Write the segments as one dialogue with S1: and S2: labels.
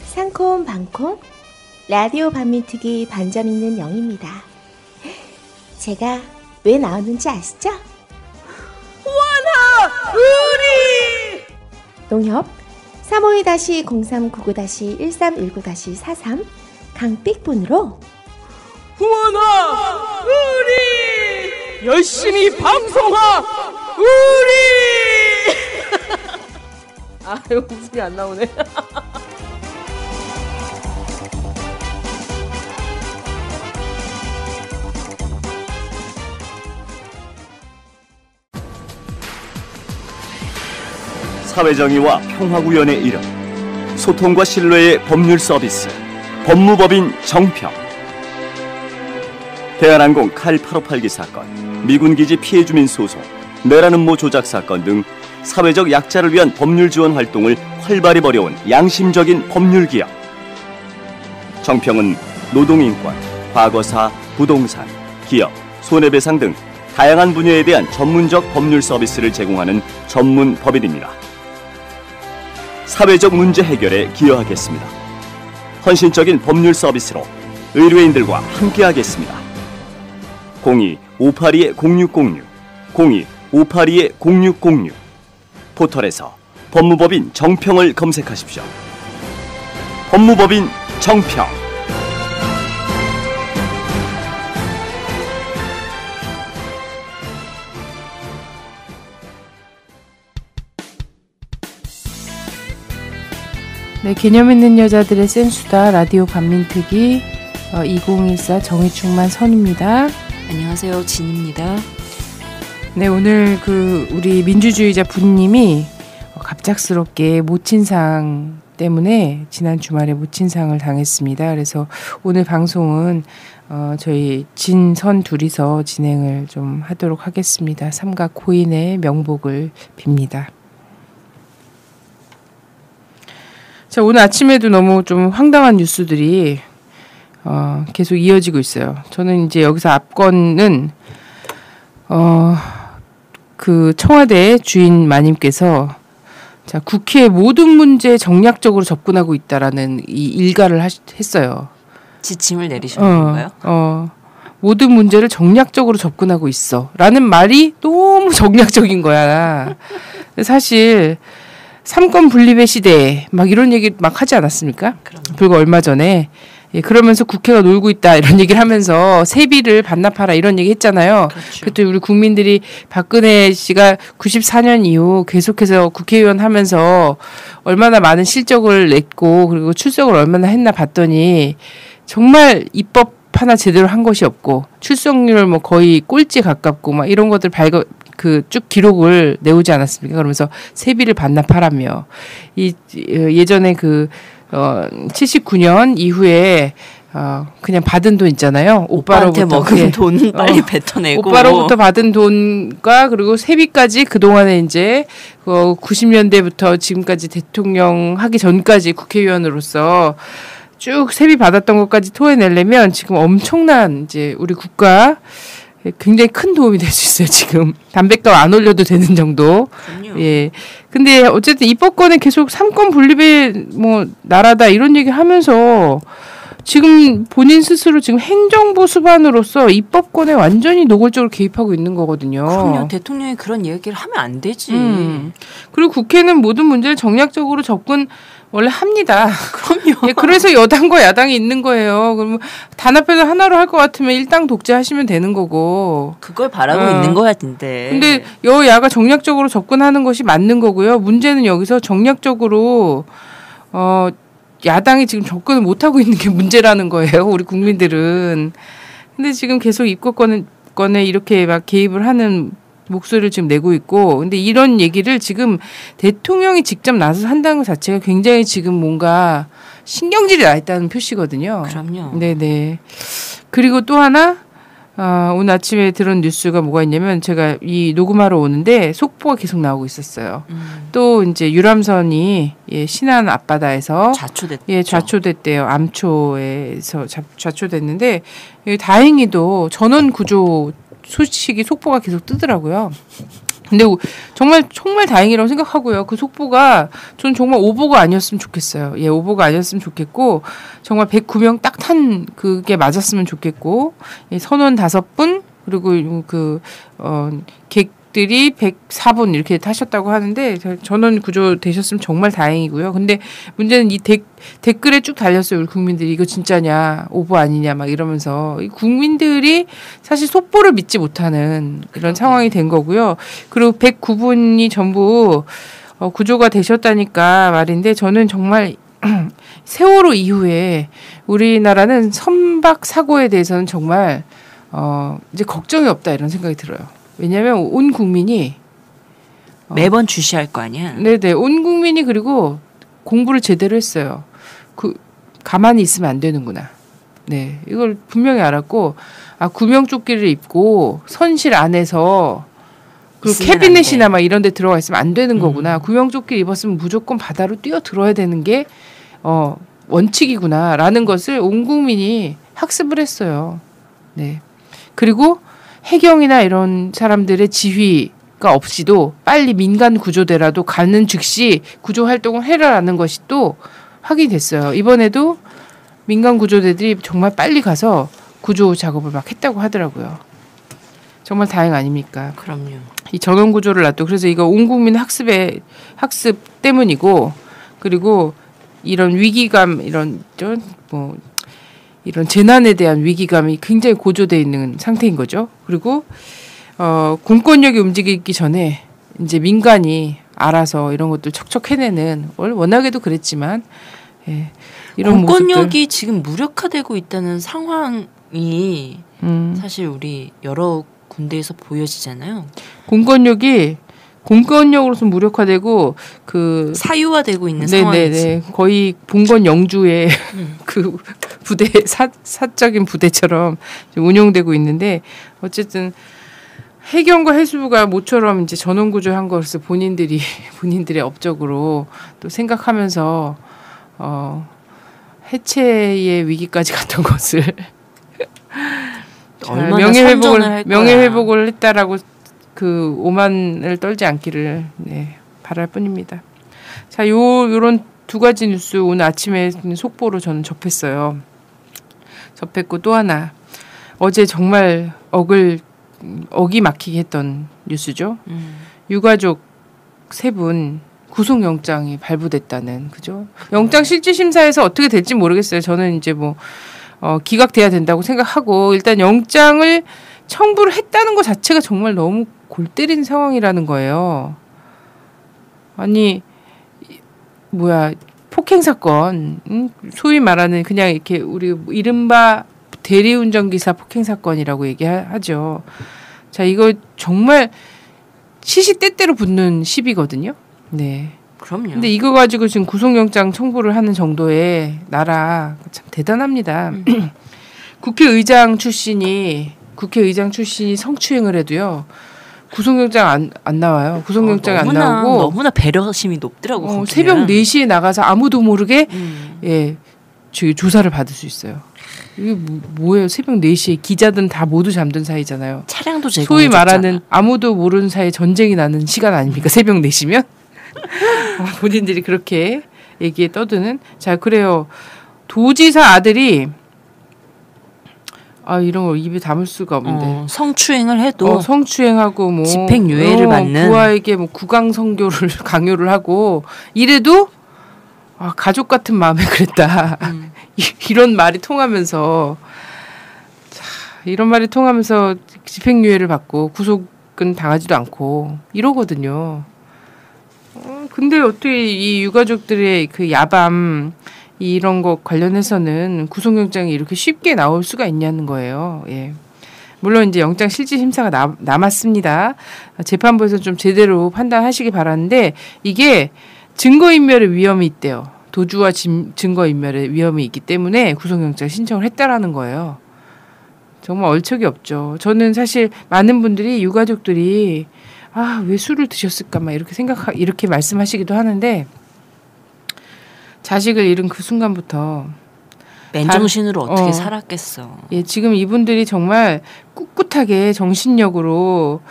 S1: 상콤 방콤 라디오 반민특위 반점 있는 영입니다. 제가 왜 나오는지 아시죠?
S2: 원하 우리
S1: 농협 352-0399-1319-43 강삑분으로
S2: 원하 우리 열심히 방송하 우리 아 이거 웃음이 안 나오네.
S3: 사회정의와 평화구현의 이름, 소통과 신뢰의 법률 서비스, 법무법인 정평. 대한항공 칼 858기 사건, 미군기지 피해주민 소송, 내란음모 조작 사건 등 사회적 약자를 위한 법률 지원 활동을 활발히 벌여온 양심적인 법률기업. 정평은 노동인권, 과거사, 부동산, 기업, 손해배상 등 다양한 분야에 대한 전문적 법률 서비스를 제공하는 전문 법인입니다. 사회적 문제 해결에 기여하겠습니다. 헌신적인 법률 서비스로 의뢰인들과 함께하겠습니다. 02-582-0606, 02-582-0606 포털에서 법무법인 정평을 검색하십시오. 법무법인 정평.
S4: 네, 개념 있는 여자들의 센수다 라디오 반민특위 2014 정의충만 선입니다.
S5: 안녕하세요, 진입니다.
S4: 네, 오늘 우리 민주주의자 분님이 갑작스럽게 모친상 때문에 지난 주말에 모친상을 당했습니다. 그래서 오늘 방송은 저희 진선 둘이서 진행을 좀 하도록 하겠습니다. 삼각 고인의 명복을 빕니다. 자, 오늘 아침에도 너무 좀 황당한 뉴스들이 계속 이어지고 있어요. 저는 이제 여기서 앞건은 그 청와대 주인 마님께서 자, 국회 모든 문제에 정략적으로 접근하고 있다라는 이 일가를 했어요.
S5: 지침을 내리시는 건가요?
S4: 모든 문제를 정략적으로 접근하고 있어라는 말이 너무 정략적인 거야. 사실 삼권 분립의 시대 막 이런 얘기 막 하지 않았습니까? 불과 얼마 전에. 예, 그러면서 국회가 놀고 있다 이런 얘기를 하면서 세비를 반납하라 이런 얘기 했잖아요. 그렇죠. 그때 우리 국민들이 박근혜 씨가 94년 이후 계속해서 국회의원 하면서 얼마나 많은 실적을 냈고 그리고 출석을 얼마나 했나 봤더니 정말 입법 하나 제대로 한 것이 없고 출석률 뭐 거의 꼴찌 가깝고 막 이런 것들 쭉 기록을 내오지 않았습니까? 그러면서 세비를 반납하라며 예전에 79년 이후에 그냥 받은 돈 있잖아요.
S5: 오빠한테 먹은 돈 빨리 뱉어내고
S4: 오빠로부터 받은 돈과 그리고 세비까지 그동안에 이제 90년대부터 지금까지 대통령 하기 전까지 국회의원으로서 쭉 세비 받았던 것까지 토해내려면 지금 엄청난 이제 우리 국가 굉장히 큰 도움이 될 수 있어요. 지금 담뱃값 안 올려도 되는 정도.
S5: 그럼요.
S4: 예. 근데 어쨌든 입법권에 계속 삼권 분립의 뭐 나라다 이런 얘기 하면서 지금 본인 스스로 지금 행정부 수반으로서 입법권에 완전히 노골적으로 개입하고 있는 거거든요.
S5: 그럼요. 대통령이 그런 얘기를 하면 안 되지.
S4: 그리고 국회는 모든 문제를 정략적으로 접근 원래 합니다.
S5: 그럼요.
S4: 예, 그래서 여당과 야당이 있는 거예요. 그러면 단합해서 하나로 할 것 같으면 일당 독재하시면 되는 거고.
S5: 그걸 바라고 있는 거야, 근데.
S4: 근데 여야가 정략적으로 접근하는 것이 맞는 거고요. 문제는 여기서 정략적으로 야당이 지금 접근을 못 하고 있는 게 문제라는 거예요. 우리 국민들은. 근데 지금 계속 입법권에 이렇게 막 개입을 하는 목소리를 지금 내고 있고, 근데 이런 얘기를 지금 대통령이 직접 나서서 한다는 것 자체가 굉장히 지금 뭔가 신경질이 나 있다는 표시거든요.
S5: 그럼요.
S4: 네네. 그리고 또 하나, 오늘 아침에 들은 뉴스가 뭐가 있냐면 제가 이 녹음하러 오는데 속보가 계속 나오고 있었어요. 또 이제 유람선이 신안 앞바다에서
S5: 좌초됐죠.
S4: 좌초됐대요. 암초에서 좌초됐는데 다행히도 전원 구조 소식이 속보가 계속 뜨더라고요. 근데 정말 다행이라고 생각하고요. 그 속보가 전 정말 오보가 아니었으면 좋겠어요. 예, 오보가 아니었으면 좋겠고 정말 109명 딱 탄 그게 맞았으면 좋겠고 예, 선원 5분 그리고 객들이 104분 이렇게 타셨다고 하는데 전원 구조 되셨으면 정말 다행이고요. 근데 문제는 이 댓글에 쭉 달렸어요. 우리 국민들이 이거 진짜냐 오보 아니냐 막 이러면서 이 국민들이 사실 속보를 믿지 못하는 그런 상황이 된 거고요. 그리고 109분이 전부 구조가 되셨다니까 말인데 저는 정말 세월호 이후에 우리나라는 선박 사고에 대해서는 정말 이제 걱정이 없다 이런 생각이 들어요. 왜냐하면 온 국민이
S5: 매번 주시할 거 아니야.
S4: 네네, 온 국민이 그리고 공부를 제대로 했어요. 가만히 있으면 안 되는구나. 네, 이걸 분명히 알았고, 구명조끼를 입고 선실 안에서 그 캐비넷이나 막 이런 데 들어가 있으면 안 되는 거구나. 구명조끼 입었으면 무조건 바다로 뛰어 들어야 되는 게 원칙이구나라는 것을 온 국민이 학습을 했어요. 네, 그리고 해경이나 이런 사람들의 지휘가 없이도 빨리 민간 구조대라도 가는 즉시 구조 활동을 해라라는 것이 또 확인됐어요. 이번에도 민간 구조대들이 정말 빨리 가서 구조 작업을 막 했다고 하더라고요. 정말 다행 아닙니까?
S5: 그럼요.
S4: 이 전원 구조를 놔두고 그래서 이거 온 국민 학습 때문이고 그리고 이런 위기감 이런 재난에 대한 위기감이 굉장히 고조되어 있는 상태인 거죠. 그리고 공권력이 움직이기 전에 이제 민간이 알아서 이런 것들 척척 해내는 워낙에도 그랬지만 예, 이런
S5: 공권력이
S4: 모습들.
S5: 지금 무력화되고 있다는 상황이 사실 우리 여러 군데에서 보여지잖아요.
S4: 공권력으로서 무력화되고
S5: 사유화되고 있는 상황이지.
S4: 거의 봉건 영주의 그 부대 사적인 부대처럼 운영되고 있는데 어쨌든 해경과 해수부가 모처럼 이제 전원 구조한 것을 본인들의 업적으로 또 생각하면서 해체의 위기까지 갔던 것을 명예회복을 했다라고 그 오만을 떨지 않기를 바랄 뿐입니다. 자, 요런 두 가지 뉴스 오늘 아침에 속보로 저는 접했어요. 접했고 또 하나 어제 정말 어기 막히게 했던 뉴스죠. 유가족 3분 구속영장이 발부됐다는 그죠? 영장 실질심사에서 어떻게 될지 모르겠어요. 저는 이제 기각돼야 된다고 생각하고 일단 영장을 청구를 했다는 것 자체가 정말 너무 골 때리는 상황이라는 거예요. 아니 폭행 사건, 소위 말하는 그냥 이렇게 우리 이른바 대리운전기사 폭행 사건이라고 얘기하죠. 자, 이거 정말 시시때때로 붙는 시비거든요. 네.
S5: 그럼요.
S4: 근데 이거 가지고 지금 구속영장 청구를 하는 정도의 나라 참 대단합니다. 국회의장 출신이 성추행을 해도요. 구속영장 안 나와요. 구속영장이 안 나오고
S5: 너무나 배려심이 높더라고.
S4: 새벽 4시에 나가서 아무도 모르게 조사를 받을 수 있어요. 이게 뭐예요? 새벽 4시에 기자들은 다 모두 잠든 사이잖아요.
S5: 차량도 제공.
S4: 소위 말하는 아무도 모르는 사이에 전쟁이 나는 시간 아닙니까? 새벽 4시면 본인들이 그렇게 얘기에 떠드는. 자, 그래요. 도지사 아들이 이런 걸 입에 담을 수가 없는데
S5: 성추행을 해도
S4: 성추행하고
S5: 집행유예를 받는
S4: 부하에게 구강 성교를 강요를 하고 이래도 가족 같은 마음에 그랬다. 이런 말이 통하면서 집행유예를 받고 구속은 당하지도 않고 이러거든요. 근데 어떻게 이 유가족들의 그 야밤 이런 것 관련해서는 구속영장이 이렇게 쉽게 나올 수가 있냐는 거예요. 예. 물론 이제 영장 실질 심사가 남았습니다. 재판부에서 좀 제대로 판단하시기 바라는데 이게 증거인멸의 위험이 있대요. 도주와 증거인멸의 위험이 있기 때문에 구속영장 신청을 했다라는 거예요. 정말 얼척이 없죠. 저는 사실 많은 분들이 유가족들이 왜 술을 드셨을까 막 이렇게 말씀하시기도 하는데 자식을 잃은 그 순간부터
S5: 맨정신으로 어떻게 살았겠어.
S4: 예, 지금 이분들이 정말 꿋꿋하게 정신력으로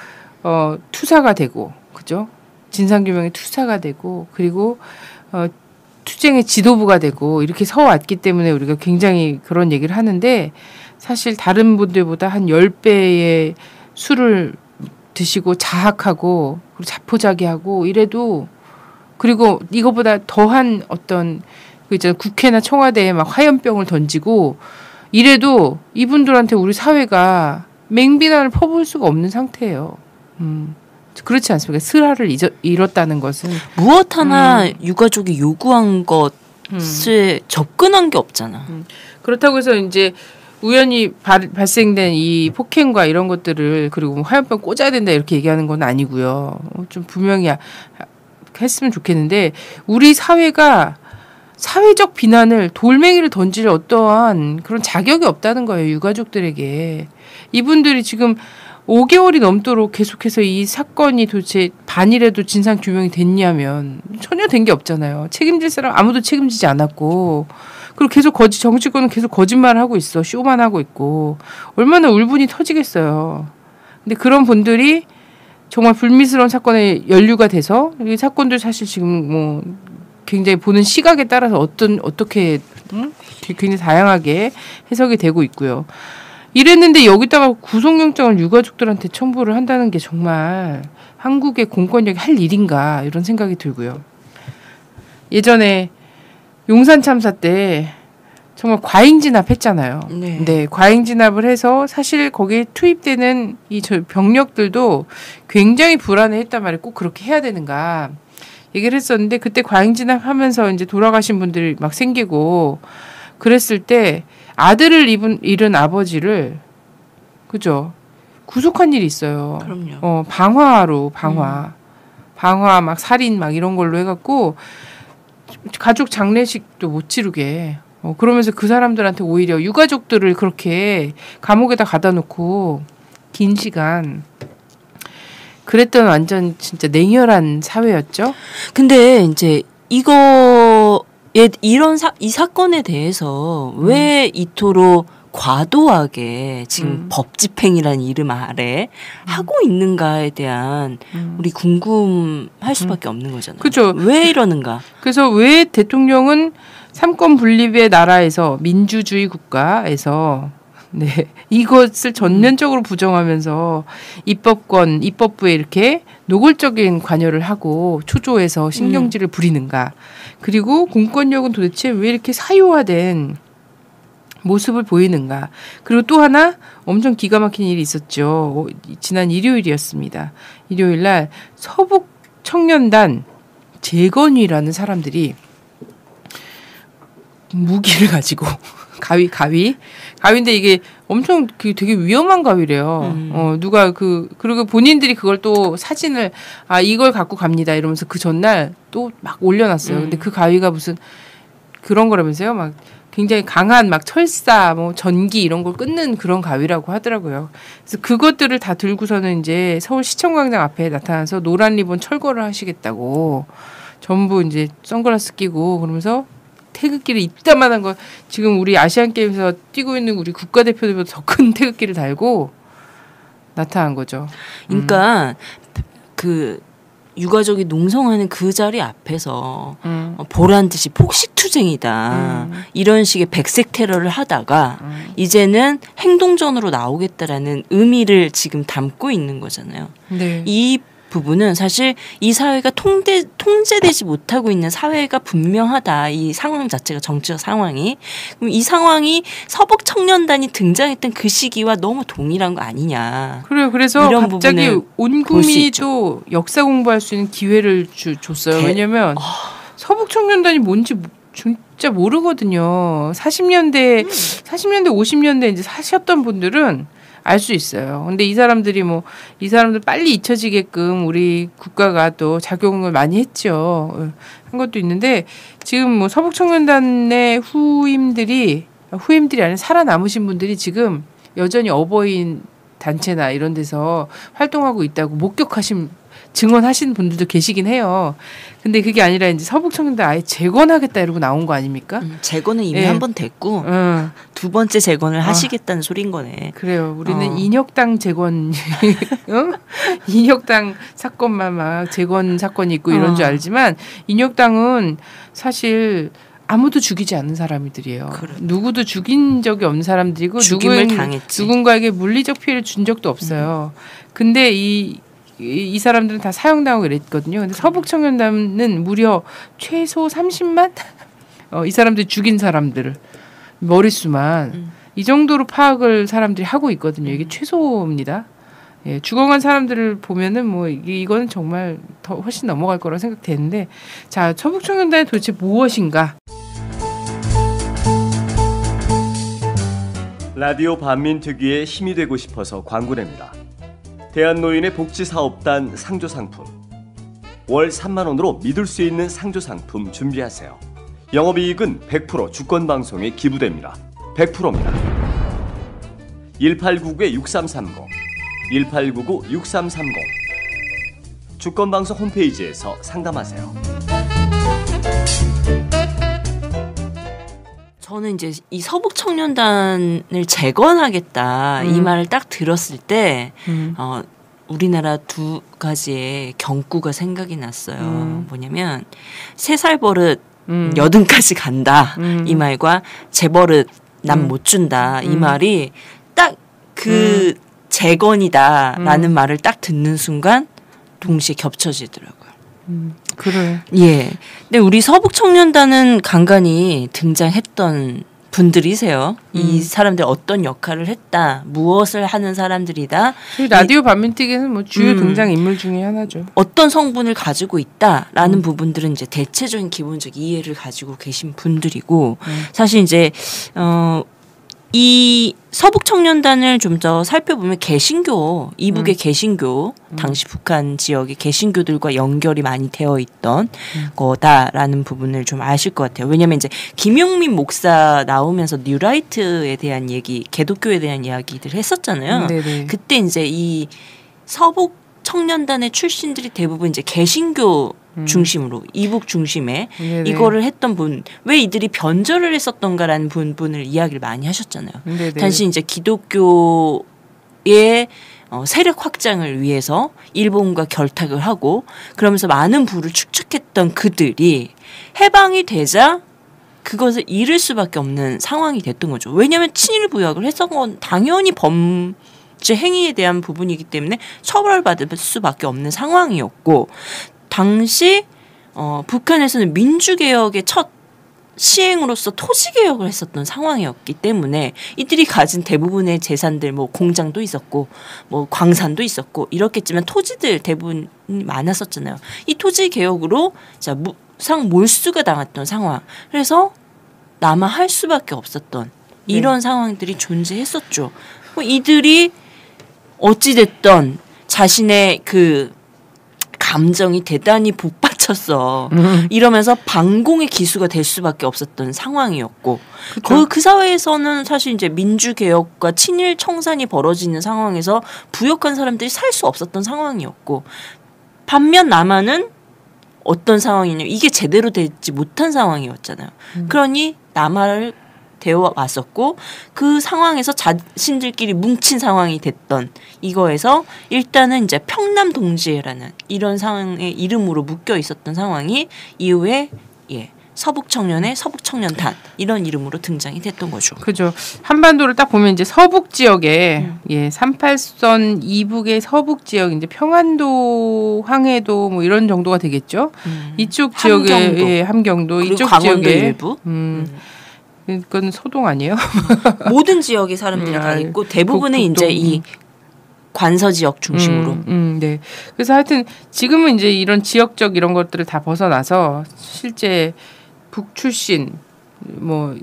S4: 투사가 되고, 그죠? 진상규명의 투사가 되고, 그리고 투쟁의 지도부가 되고 이렇게 서왔기 때문에 우리가 굉장히 그런 얘기를 하는데, 사실 다른 분들보다 한 10배의 술을 드시고 자학하고 그리고 자포자기하고 이래도, 그리고 이거보다 더한 어떤 그 있잖아요, 국회나 청와대에 막 화염병을 던지고 이래도 이분들한테 우리 사회가 맹비난을 퍼부을 수가 없는 상태예요. 그렇지 않습니까? 슬하를 잃었다는 것은
S5: 무엇 하나 유가족이 요구한 것에 접근한 게 없잖아.
S4: 그렇다고 해서 이제 우연히 발생된 이 폭행과 이런 것들을, 그리고 뭐 화염병 꽂아야 된다 이렇게 얘기하는 건 아니고요. 좀 분명히 했으면 좋겠는데, 우리 사회가 사회적 비난을, 돌멩이를 던질 어떠한 그런 자격이 없다는 거예요, 유가족들에게. 이분들이 지금 5개월이 넘도록 계속해서 이 사건이 도대체 반이라도 진상 규명이 됐냐면 전혀 된 게 없잖아요. 책임질 사람 아무도 책임지지 않았고, 그리고 계속 정치권은 계속 거짓말을 하고 있어. 쇼만 하고 있고. 얼마나 울분이 터지겠어요. 근데 그런 분들이 정말 불미스러운 사건에 연루가 돼서, 이 사건들 사실 지금 뭐 굉장히 보는 시각에 따라서 어떻게 굉장히 다양하게 해석이 되고 있고요. 이랬는데 여기다가 구속영장을 유가족들한테 첨부를 한다는 게 정말 한국의 공권력이 할 일인가, 이런 생각이 들고요. 예전에 용산 참사 때 정말 과잉 진압했잖아요. 네, 과잉 진압을 해서 사실 거기에 투입되는 이 병력들도 굉장히 불안해했단 말이에요. 꼭 그렇게 해야 되는가 얘기를 했었는데, 그때 과잉 진압하면서 이제 돌아가신 분들이 막 생기고 그랬을 때 아들을 잃은 아버지를, 그죠? 구속한 일이 있어요.
S5: 그럼요.
S4: 방화 막 살인 막 이런 걸로 해갖고 가족 장례식도 못 치르게. 그러면서 그 사람들한테 오히려 유가족들을 그렇게 감옥에다 가다 놓고 긴 시간 그랬던, 완전 진짜 냉혈한 사회였죠.
S5: 근데 이제 이 사건에 대해서 왜 이토록 과도하게 지금 법 집행이라는 이름 아래 하고 있는가에 대한 우리 궁금할 수밖에 없는 거잖아요.
S4: 그죠.
S5: 왜 이러는가?
S4: 그래서 왜 대통령은 삼권 분립의 나라에서, 민주주의 국가에서 이것을 전면적으로 부정하면서 입법부에 이렇게 노골적인 관여를 하고 초조해서 신경질을 부리는가? 그리고 공권력은 도대체 왜 이렇게 사유화된 모습을 보이는가? 그리고 또 하나 엄청 기가 막힌 일이 있었죠. 지난 일요일이었습니다. 일요일 날 서북 청년단 재건위라는 사람들이 무기를 가지고 가위인데 이게 엄청 되게 위험한 가위래요. 누가 그리고 본인들이 그걸 또 사진을 이걸 갖고 갑니다 이러면서 그 전날 또 막 올려놨어요. 근데 그 가위가 무슨 그런 거라면서요. 막 굉장히 강한 막 철사, 뭐 전기 이런 걸 끊는 그런 가위라고 하더라고요. 그래서 그것들을 다 들고서는 이제 서울 시청광장 앞에 나타나서 노란 리본 철거를 하시겠다고 전부 이제 선글라스 끼고 그러면서 태극기를 이따만한 거, 지금 우리 아시안 게임에서 뛰고 있는 우리 국가대표들보다 더 큰 태극기를 달고 나타난 거죠.
S5: 그러니까 그 유가족이 농성하는 그 자리 앞에서 보란 듯이 복식투쟁이다 이런 식의 백색 테러를 하다가 이제는 행동전으로 나오겠다라는 의미를 지금 담고 있는 거잖아요.
S4: 네.
S5: 이 부분은 사실 이 사회가 통제되지 못하고 있는 사회가 분명하다. 이 상황 자체가, 정치적 상황이. 그럼 이 상황이 서북 청년단이 등장했던 그 시기와 너무 동일한 거 아니냐.
S4: 그래요. 그래서 갑자기 온 국민이 또 역사 공부할 수 있는 기회를 줬어요. 왜냐하면 서북 청년단이 뭔지 진짜 모르거든요. 40년대, 50년대 이제 사셨던 분들은 알 수 있어요. 근데 이 사람들 빨리 잊혀지게끔 우리 국가가 또 작용을 많이 했죠. 한 것도 있는데, 지금 뭐 서북청년단의 후임들이 아니라 살아남으신 분들이 지금 여전히 어버이 단체나 이런 데서 활동하고 있다고 목격하신 증언하신 분들도 계시긴 해요. 근데 그게 아니라 이제 서북 청년들 아예 재건하겠다 이러고 나온 거 아닙니까?
S5: 재건은 이미
S4: 예.
S5: 한 번 됐고 두 번째 재건을 하시겠다는 소린 거네.
S4: 그래요. 우리는 인혁당 재건, 인혁당 사건만 막 재건 사건이 있고 이런 줄 알지만 인혁당은 사실 아무도 죽이지 않는 사람들이에요. 누구도 죽인 적이 없는 사람들이고
S5: 죽임을 당했지.
S4: 누군가에게 물리적 피해를 준 적도 없어요. 근데 이 사람들은 다 사형당하고 그랬거든요. 근데 서북청년단은 무려 최소 30만? 이 사람들이 죽인 사람들 머릿수만 이 정도로 파악을 사람들이 하고 있거든요. 이게 최소입니다. 예, 죽어간 사람들을 보면은 뭐 이거는 정말 더 훨씬 넘어갈 거라고 생각되는데, 자, 서북청년단이 도대체 무엇인가?
S3: 라디오 반민특위에 힘이 되고 싶어서 광고냅니다. 대한노인의 복지사업단 상조상품. 월 3만 원으로 믿을 수 있는 상조상품 준비하세요. 영업이익은 100% 주권방송에 기부됩니다. 100%입니다. 1899-6330 1899-6330 주권방송 홈페이지에서 상담하세요.
S5: 저는 이제 이 서북청년단을 재건하겠다 이 말을 딱 들었을 때 우리나라 두 가지의 경구가 생각이 났어요. 뭐냐면 3살 버릇 80까지 간다 이 말과 재버릇 남 못 준다 이 말이 딱 그 재건이다라는 말을 딱 듣는 순간 동시에 겹쳐지더라고요.
S4: 그래.
S5: 예. 근데 우리 서북청년단은 간간히 등장했던 분들이세요. 이 사람들 어떤 역할을 했다, 무엇을 하는 사람들이다.
S4: 라디오 반민특위는 뭐 주요 등장 인물 중에 하나죠.
S5: 어떤 성분을 가지고 있다라는 부분들은 이제 대체적인 기본적 이해를 가지고 계신 분들이고, 사실 이제 이 서북청년단을 좀 더 살펴보면 개신교, 이북의 개신교, 당시 북한 지역의 개신교들과 연결이 많이 되어 있던 거다라는 부분을 좀 아실 것 같아요. 왜냐하면 이제 김용민 목사 나오면서 뉴라이트에 대한 얘기, 개독교에 대한 이야기들 했었잖아요.
S4: 네네.
S5: 그때 이제 이 서북청년단의 출신들이 대부분 이제 개신교 중심으로 이북 중심에
S4: 네네.
S5: 이거를 했던 분, 왜 이들이 변절을 했었던가라는 부분을 이야기를 많이 하셨잖아요.
S4: 네네.
S5: 단지 이제 기독교의 세력 확장을 위해서 일본과 결탁을 하고 그러면서 많은 부를 축적했던 그들이 해방이 되자 그것을 잃을 수밖에 없는 상황이 됐던 거죠. 왜냐하면 친일 부역을 했던 건 당연히 범죄 행위에 대한 부분이기 때문에 처벌받을 수밖에 없는 상황이었고, 당시 북한에서는 민주개혁의 첫 시행으로서 토지개혁을 했었던 상황이었기 때문에 이들이 가진 대부분의 재산들, 뭐 공장도 있었고 뭐 광산도 있었고 이렇겠지만 토지들 대부분 많았었잖아요. 이 토지개혁으로 자 무상 몰수가 당했던 상황, 그래서 남아할 수밖에 없었던 이런 상황들이 존재했었죠. 이들이 어찌됐던 자신의 그 감정이 대단히 복받쳤어. 이러면서 반공의 기수가 될 수밖에 없었던 상황이었고, 그 사회에서는 사실 이제 민주개혁과 친일 청산이 벌어지는 상황에서 부역한 사람들이 살 수 없었던 상황이었고, 반면 남한은 어떤 상황이냐면 이게 제대로 되지 못한 상황이었잖아요. 그러니 남한을 되어 왔었고, 그 상황에서 자신들끼리 뭉친 상황이 됐던 이거에서 일단은 이제 평남동지회라는 이런 상황의 이름으로 묶여 있었던 상황이 이후에 서북청년의 서북청년단 이런 이름으로 등장이 됐던 거죠.
S4: 그죠. 한반도를 딱 보면 이제 서북 지역에 38선 이북의 서북 지역, 이제 평안도, 황해도 뭐 이런 정도가 되겠죠. 이쪽 지역에 함경도 이쪽
S5: 강원도
S4: 지역에
S5: 일부.
S4: 그건 소동 아니에요?
S5: 모든 지역의 사람들이 다 있고 대부분은 이제 이 관서 지역 중심으로.
S4: 네. 그래서 하여튼 지금은 이제 이런 지역적 이런 것들을 다 벗어나서 실제 북 출신 뭐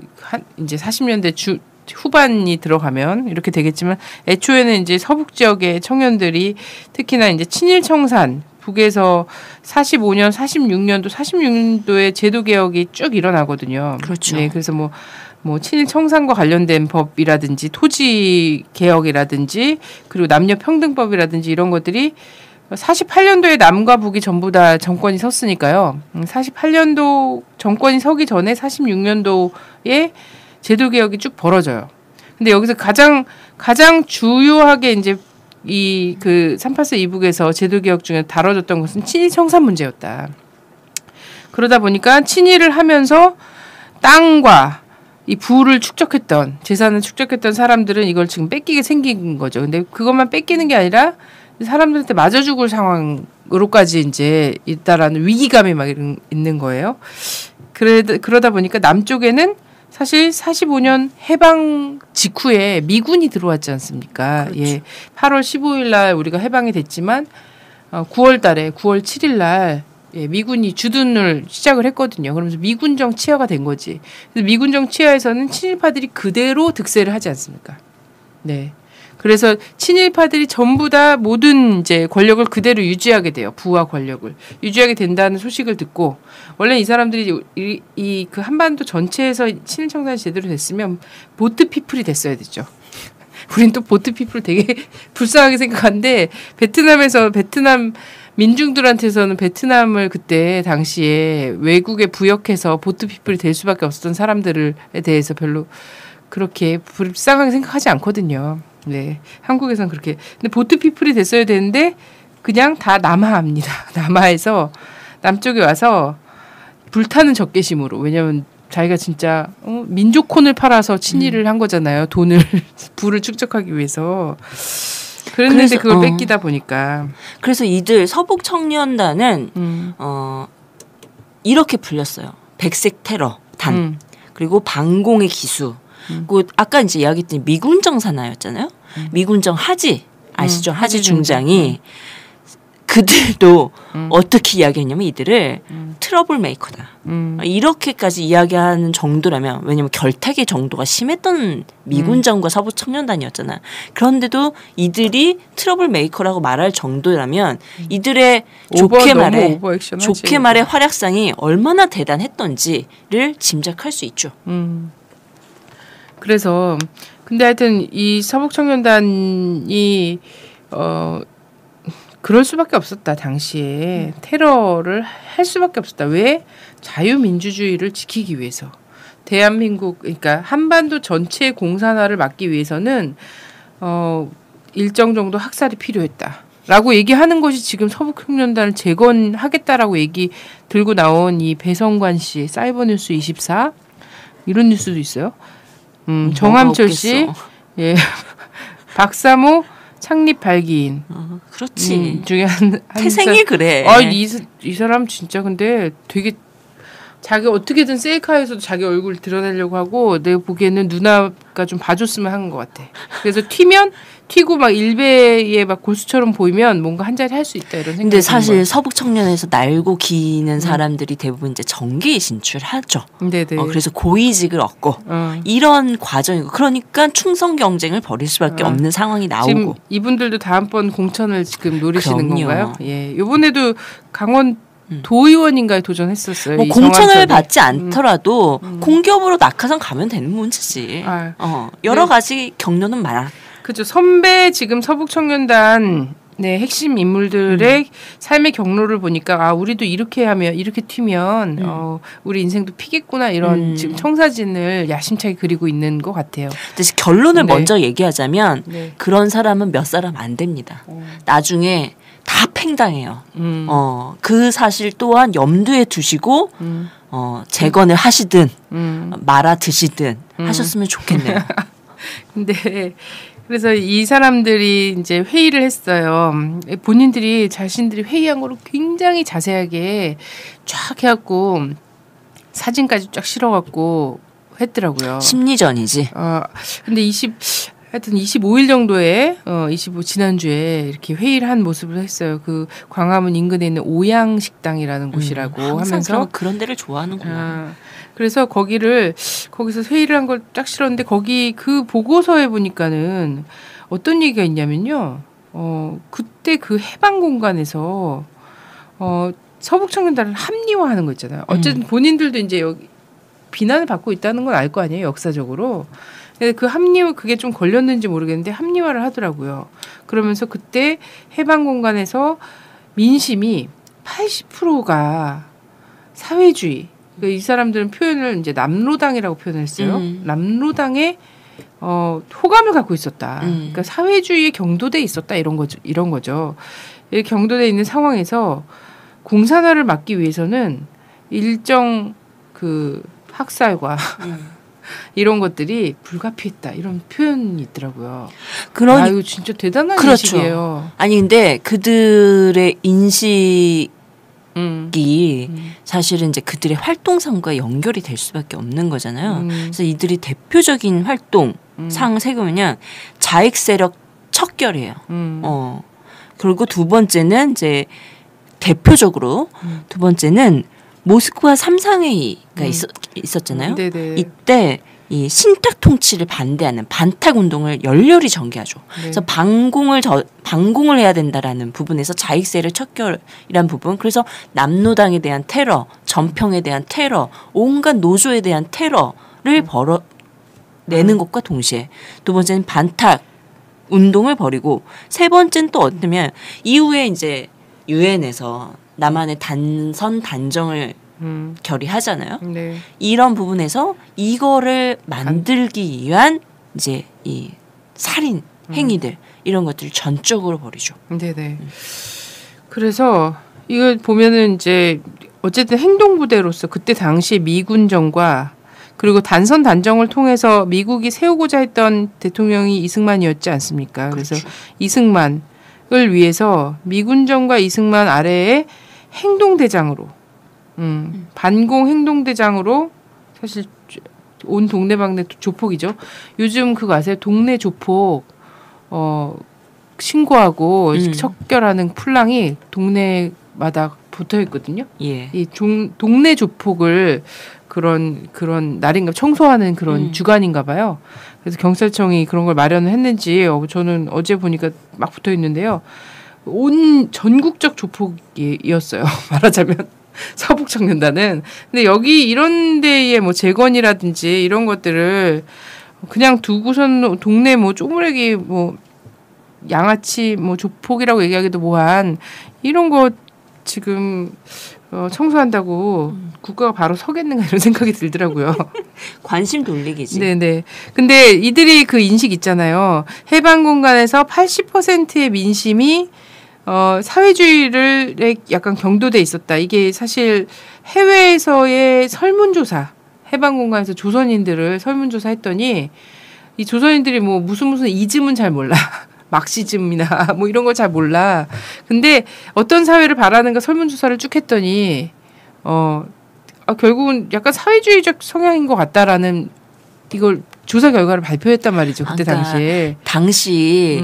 S4: 이제 40년대 후반이 들어가면 이렇게 되겠지만, 애초에는 이제 서북 지역의 청년들이 특히나 이제 친일 청산, 북에서 45년, 46년도에 제도 개혁이 쭉 일어나거든요.
S5: 그렇죠.
S4: 네, 그래서 뭐 친일 청산과 관련된 법이라든지 토지 개혁이라든지 그리고 남녀 평등법이라든지 이런 것들이 48년도에 남과 북이 전부 다 정권이 섰으니까요. 48년도 정권이 서기 전에 46년도에 제도 개혁이 쭉 벌어져요. 근데 여기서 가장 주요하게 이제 이 그 384 이북에서 제도 개혁 중에 다뤄졌던 것은 친일 청산 문제였다. 그러다 보니까 친일을 하면서 땅과 이 부를 축적했던 재산을 축적했던 사람들은 이걸 지금 뺏기게 생긴 거죠. 근데 그것만 뺏기는 게 아니라 사람들한테 맞아 죽을 상황으로까지 이제 있다라는 위기감이 막 있는 거예요. 그러다 보니까 남쪽에는 사실 45년 해방 직후에 미군이 들어왔지 않습니까?
S5: 그렇죠.
S4: 예. 8월 15일 날 우리가 해방이 됐지만 9월 달에 9월 7일 날 예, 미군이 주둔을 시작을 했거든요. 그러면서 미군정 치하가 된 거지. 그래서 미군정 치하에서는 친일파들이 그대로 득세를 하지 않습니까? 네. 그래서 친일파들이 전부 다 모든 이제 권력을 그대로 유지하게 돼요. 부와 권력을 유지하게 된다는 소식을 듣고 원래 이 사람들이 이 그 한반도 전체에서 친일 청산이 제대로 됐으면 보트 피플이 됐어야 됐죠. 우린 또 보트 피플 되게 불쌍하게 생각하는데 베트남 민중들한테서는 베트남을 그때 당시에 외국에 부역해서 보트 피플이 될 수밖에 없었던 사람들에 대해서 별로 그렇게 불쌍하게 생각하지 않거든요. 네, 한국에선 그렇게. 근데 보트 피플이 됐어야 되는데 그냥 다 남하합니다. 남하에서 남쪽에 와서 불타는 적개심으로. 왜냐하면 자기가 진짜 민족혼을 팔아서 친일을 한 거잖아요. 돈을 부를 축적하기 위해서. 그랬는데 그걸 뺏기다 보니까.
S5: 그래서 이들 서북 청년단은 이렇게 불렸어요. 백색 테러 단 그리고 방공의 기수. 그 아까 이제 이야기했던 미군정 산하였잖아요. 미군정 하지 아시죠? 하지 중장이 그들도 어떻게 이야기했냐면 이들을 트러블 메이커다. 이렇게까지 이야기하는 정도라면 왜냐면 결탁의 정도가 심했던 미군정과 서부 청년단이었잖아. 그런데도 이들이 트러블 메이커라고 말할 정도라면 이들의 좋게 말해 활약상이 얼마나 대단했던지를 짐작할 수 있죠.
S4: 그래서 근데 하여튼 이 서북청년단이 그럴 수밖에 없었다. 당시에 테러를 할 수밖에 없었다. 왜? 자유민주주의를 지키기 위해서. 대한민국 그러니까 한반도 전체의 공산화를 막기 위해서는 일정 정도 학살이 필요했다. 라고 얘기하는 것이 지금 서북청년단을 재건하겠다라고 얘기 들고 나온 이 배성관 씨 사이버뉴스 24 이런 뉴스도 있어요. 정함철 씨, 예, 박사모 창립 발기인.
S5: 그렇지.
S4: 중에 한
S5: 태생이 그래.
S4: 이 사람 진짜 근데 되게 자기 어떻게든 셀카에서도 자기 얼굴 드러내려고 하고 내가 보기에는 누나가 좀 봐줬으면 하는 것 같아. 그래서 튀고 막 일베에 막 골수처럼 보이면 뭔가 한 자리 할 수 있다 이런 생각이.
S5: 근데 사실 서북 청년에서 날고 기는 사람들이 대부분 이제 정계에 진출하죠.
S4: 네네.
S5: 그래서 고위직을 얻고 이런 과정이고 그러니까 충성 경쟁을 벌일 수밖에 없는 상황이 나오고.
S4: 지금 이분들도 다음번 공천을 지금 노리시는
S5: 그럼요.
S4: 건가요? 예, 이번에도 강원 도의원인가에 도전했었어요.
S5: 뭐 공천을 받지 않더라도 공기업으로 낙하산 가면 되는 문제지. 여러 가지 경로는 많아.
S4: 그렇죠. 선배 지금 서북청년단 핵심 인물들의 삶의 경로를 보니까 우리도 이렇게 하면 이렇게 튀면 우리 인생도 피겠구나 이런 지금 청사진을 야심차게 그리고 있는 것 같아요.
S5: 근데 결론을 먼저 얘기하자면 그런 사람은 몇 사람 안 됩니다. 나중에 다 팽당해요. 그 사실 또한 염두에 두시고 재건을 하시든 말아 드시든 하셨으면 좋겠네요.
S4: 근데 그래서 이 사람들이 이제 회의를 했어요. 본인들이 자신들이 회의한 거를 굉장히 자세하게 쫙 해갖고 사진까지 쫙 실어갖고 했더라고요.
S5: 심리전이지.
S4: 근데 하여튼 25일 정도에 25 지난주에 이렇게 회의를 한 모습을 했어요. 그 광화문 인근에 있는 오양식당이라는 곳이라고 하면서
S5: 그런 데를 좋아하는구나.
S4: 그래서 거기서 회의를 한 걸 딱 실었는데 거기 그 보고서에 보니까는 어떤 얘기가 있냐면요. 그때 그 해방 공간에서 서북청년단을 합리화하는 거 있잖아요. 어쨌든 본인들도 이제 여기 비난을 받고 있다는 건 알 거 아니에요. 역사적으로. 그 그게 좀 걸렸는지 모르겠는데 합리화를 하더라고요. 그러면서 그때 해방 공간에서 민심이 80%가 사회주의. 그러니까 이 사람들은 표현을 이제 남로당이라고 표현했어요. 남로당에 호감을 갖고 있었다. 그러니까 사회주의에 경도돼 있었다 이런 거죠. 이 경도돼 있는 상황에서 공산화를 막기 위해서는 일정 그 학살과 이런 것들이 불가피했다 이런 표현이 있더라고요. 이거 진짜 대단한
S5: 그렇죠.
S4: 인식이에요.
S5: 아니 근데 그들의 인식이 사실은 이제 그들의 활동상과 연결이 될 수밖에 없는 거잖아요. 그래서 이들이 대표적인 활동 상 세우면 자익 세력 척결이에요. 그리고 두 번째는 이제 대표적으로 두 번째는 모스크바 삼상회의가 있었잖아요.
S4: 네네.
S5: 이때 이 신탁 통치를 반대하는 반탁 운동을 열렬히 전개하죠.
S4: 네.
S5: 그래서 반공을 해야 된다라는 부분에서 자익세를 척결이란 부분. 그래서 남노당에 대한 테러, 전평에 대한 테러, 온갖 노조에 대한 테러를 벌어내는 것과 동시에 두 번째는 반탁 운동을 벌이고 세 번째는 또 어떠면 이후에 이제 유엔에서 남한의 단정을 결의하잖아요.
S4: 네.
S5: 이런 부분에서 이거를 만들기 위한 이제 이 살인 행위들 이런 것들을 전적으로 벌이죠.
S4: 네네. 그래서 이거 보면은 이제 어쨌든 행동부대로서 그때 당시 미군정과 그리고 단정을 통해서 미국이 세우고자 했던 대통령이 이승만이었지 않습니까? 그래서
S5: 그렇죠.
S4: 이승만을 위해서 미군정과 이승만 아래에 행동대장으로 반공 행동대장으로 사실 온 동네방네 조폭이죠. 요즘 그거 아세요? 동네 조폭 신고하고 척결하는 풀랑이 동네마다 붙어 있거든요.
S5: 예.
S4: 이 동네 조폭을 그런 날인가 청소하는 그런 주간인가 봐요. 그래서 경찰청이 그런 걸 마련을 했는지 저는 어제 보니까 막 붙어 있는데요. 온 전국적 조폭이었어요. 말하자면 서북청년단은. 근데 여기 이런 데에 뭐 재건이라든지 이런 것들을 그냥 두고선 동네 뭐 쪼무레기 뭐 양아치 뭐 조폭이라고 얘기하기도 뭐한 이런 거 지금 청소한다고 국가가 바로 서겠는가 이런 생각이 들더라고요.
S5: 관심 돌리기지.
S4: 네네. 근데 이들이 그 인식 있잖아요. 해방 공간에서 80%의 민심이 사회주의를 약간 경도돼 있었다. 이게 사실 해외에서의 설문조사, 해방 공간에서 조선인들을 설문조사했더니 이 조선인들이 뭐 무슨 이즘은 잘 몰라. 막시즘이나 뭐 이런 걸 잘 몰라. 근데 어떤 사회를 바라는가 설문조사를 쭉 했더니 결국은 약간 사회주의적 성향인 것 같다라는 이걸 조사 결과를 발표했단 말이죠. 그때 당시에.
S5: 당시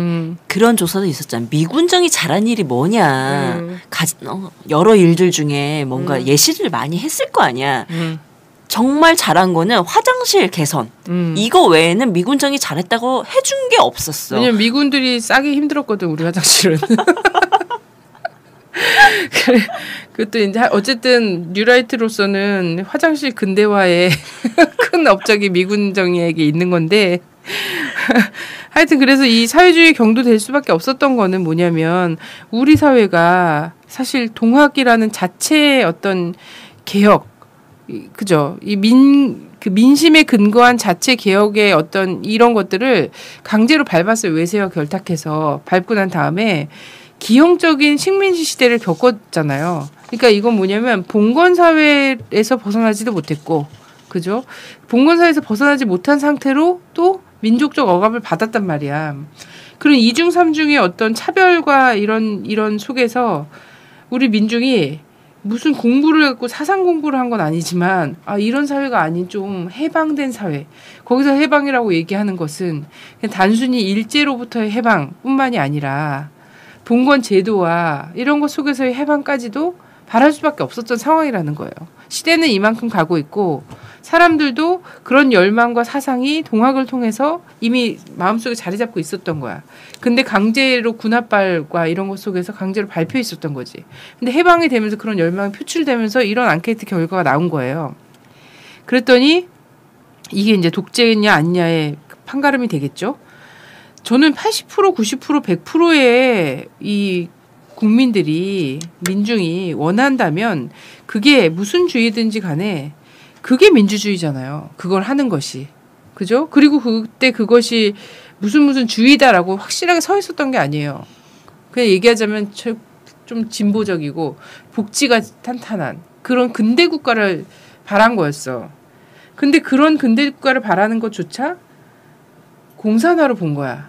S5: 그런 조사도 있었잖아요. 미군정이 잘한 일이 뭐냐. 여러 일들 중에 뭔가 예시를 많이 했을 거 아니야. 정말 잘한 거는 화장실 개선. 이거 외에는 미군정이 잘했다고 해준 게 없었어.
S4: 왜냐면 미군들이 싸기 힘들었거든, 우리 화장실은. 그것도 이제 어쨌든 뉴라이트로서는 화장실 근대화에 큰 업적이 미군정에게 있는 건데 하여튼 그래서 이 사회주의 경도될 수밖에 없었던 거는 뭐냐면 우리 사회가 사실 동학이라는 자체의 어떤 개혁, 그죠? 이 민심에 근거한 자체 개혁의 어떤 이런 것들을 강제로 밟았어요. 외세와 결탁해서 밟고 난 다음에 기형적인 식민지 시대를 겪었잖아요. 그러니까 이건 뭐냐면 봉건 사회에서 벗어나지도 못했고, 그죠? 봉건 사회에서 벗어나지 못한 상태로 또 민족적 억압을 받았단 말이야. 그런 이중삼중의 어떤 차별과 이런 속에서 우리 민중이 무슨 공부를 했고 사상 공부를 한 건 아니지만 이런 사회가 아닌 좀 해방된 사회. 거기서 해방이라고 얘기하는 것은 그냥 단순히 일제로부터의 해방뿐만이 아니라 봉건 제도와 이런 것 속에서의 해방까지도 바랄 수밖에 없었던 상황이라는 거예요. 시대는 이만큼 가고 있고 사람들도 그런 열망과 사상이 동학을 통해서 이미 마음속에 자리 잡고 있었던 거야. 근데 강제로 군합발과 이런 것 속에서 강제로 발표 있었던 거지. 근데 해방이 되면서 그런 열망이 표출되면서 이런 앙케이트 결과가 나온 거예요. 그랬더니 이게 이제 독재냐 아니냐의 판가름이 되겠죠. 저는 80%, 90%, 100%의 이 국민들이 민중이 원한다면 그게 무슨 주의든지 간에 그게 민주주의잖아요. 그걸 하는 것이. 그죠? 그리고 그때 그것이 무슨 주의다라고 확실하게 서 있었던 게 아니에요. 그냥 얘기하자면 좀 진보적이고 복지가 탄탄한 그런 근대 국가를 바란 거였어. 근데 그런 근대 국가를 바라는 것조차 공산화로 본 거야.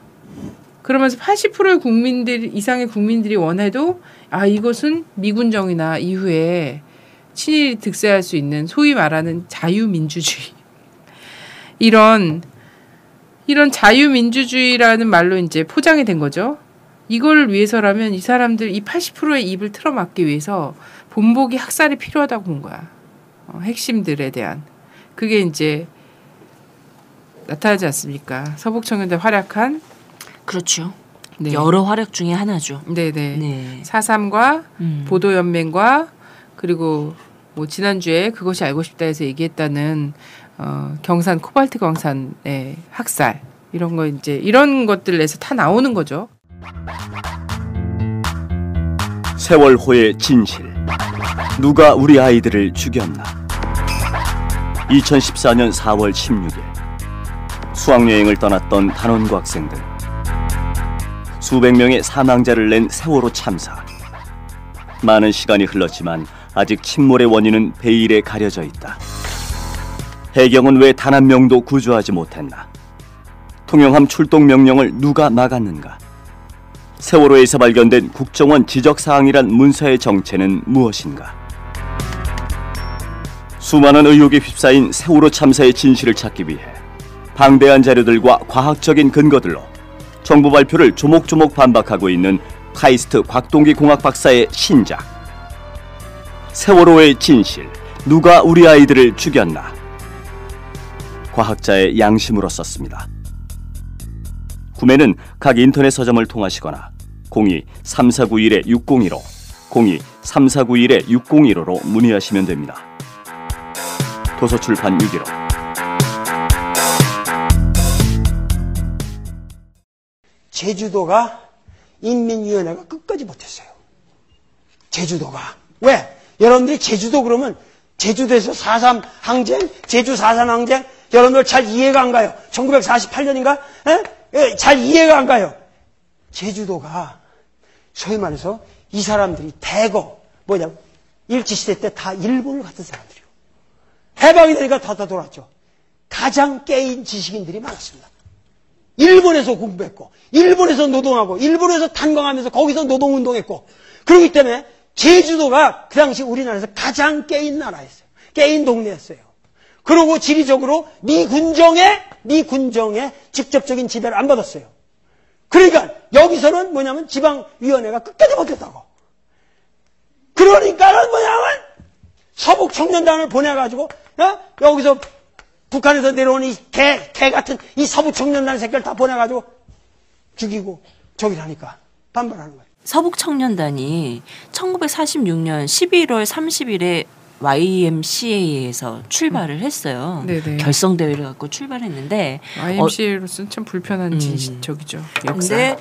S4: 그러면서 80%의 국민들 이상의 국민들이 원해도 이것은 미군정이나 이후에 친일이 득세할 수 있는 소위 말하는 자유민주주의. 이런 자유민주주의라는 말로 이제 포장이 된 거죠. 이걸 위해서라면 이 사람들 이 80%의 입을 틀어막기 위해서 본보기 학살이 필요하다고 본 거야. 핵심들에 대한. 그게 이제 나타나지 않습니까? 서북청년대 활약한.
S5: 그렇죠.
S4: 네.
S5: 여러 활약 중에 하나죠.
S4: 네네.
S5: 네.
S4: 4.3과 보도연맹과 그리고 뭐 지난주에 그것이 알고 싶다에서 얘기했다는 경산 코발트 광산의 학살 이런 거 이제 이런 것들에서 다 나오는 거죠.
S3: 세월호의 진실. 누가 우리 아이들을 죽였나? 2014년 4월 16일 수학여행을 떠났던 단원고 학생들. 수백 명의 사망자를 낸 세월호 참사. 많은 시간이 흘렀지만 아직 침몰의 원인은 베일에 가려져 있다. 해경은 왜 단 한 명도 구조하지 못했나? 통영함 출동 명령을 누가 막았는가? 세월호에서 발견된 국정원 지적사항이란 문서의 정체는 무엇인가? 수많은 의혹에 휩싸인 세월호 참사의 진실을 찾기 위해 방대한 자료들과 과학적인 근거들로 정부 발표를 조목조목 반박하고 있는 카이스트 곽동기 공학 박사의 신작 세월호의 진실, 누가 우리 아이들을 죽였나? 과학자의 양심으로 썼습니다. 구매는 각 인터넷 서점을 통하시거나 02-3491-6015, 02-3491-6015로 문의하시면 됩니다. 도서출판 615.
S6: 제주도가 인민위원회가 끝까지 버텼어요. 제주도가. 왜? 여러분들이 제주도 그러면 제주도에서 4.3 항쟁, 제주 4.3 항쟁 여러분들 잘 이해가 안 가요. 1948년인가? 잘 이해가 안 가요. 제주도가 소위 말해서 이 사람들이 대거 일제시대 때 다 일본을 갔던 사람들이요. 해방이 되니까 다 돌았죠. 가장 깨인 지식인들이 많았습니다. 일본에서 공부했고 일본에서 노동하고 일본에서 탄광하면서 거기서 노동운동했고 그렇기 때문에 제주도가 그 당시 우리나라에서 가장 깨인 나라였어요. 깨인 동네였어요. 그리고 지리적으로 미 군정의 직접적인 지배를 안 받았어요. 그러니까 여기서는 뭐냐면 지방위원회가 끝까지 버텼다고. 그러니까는 뭐냐면 서북청년단을 보내가지고 여기서 북한에서 내려온 이 개 같은 이 서북청년단 새끼를 다 보내가지고 죽이고 저기를 하니까 반발하는 거예요.
S5: 서북청년단이 1946년 11월 30일에 YMCA에서 출발을 했어요.
S4: 네네.
S5: 결성대회를 갖고 출발했는데
S4: YMCA로서는 참 불편한 저기죠. 역사.
S5: 근데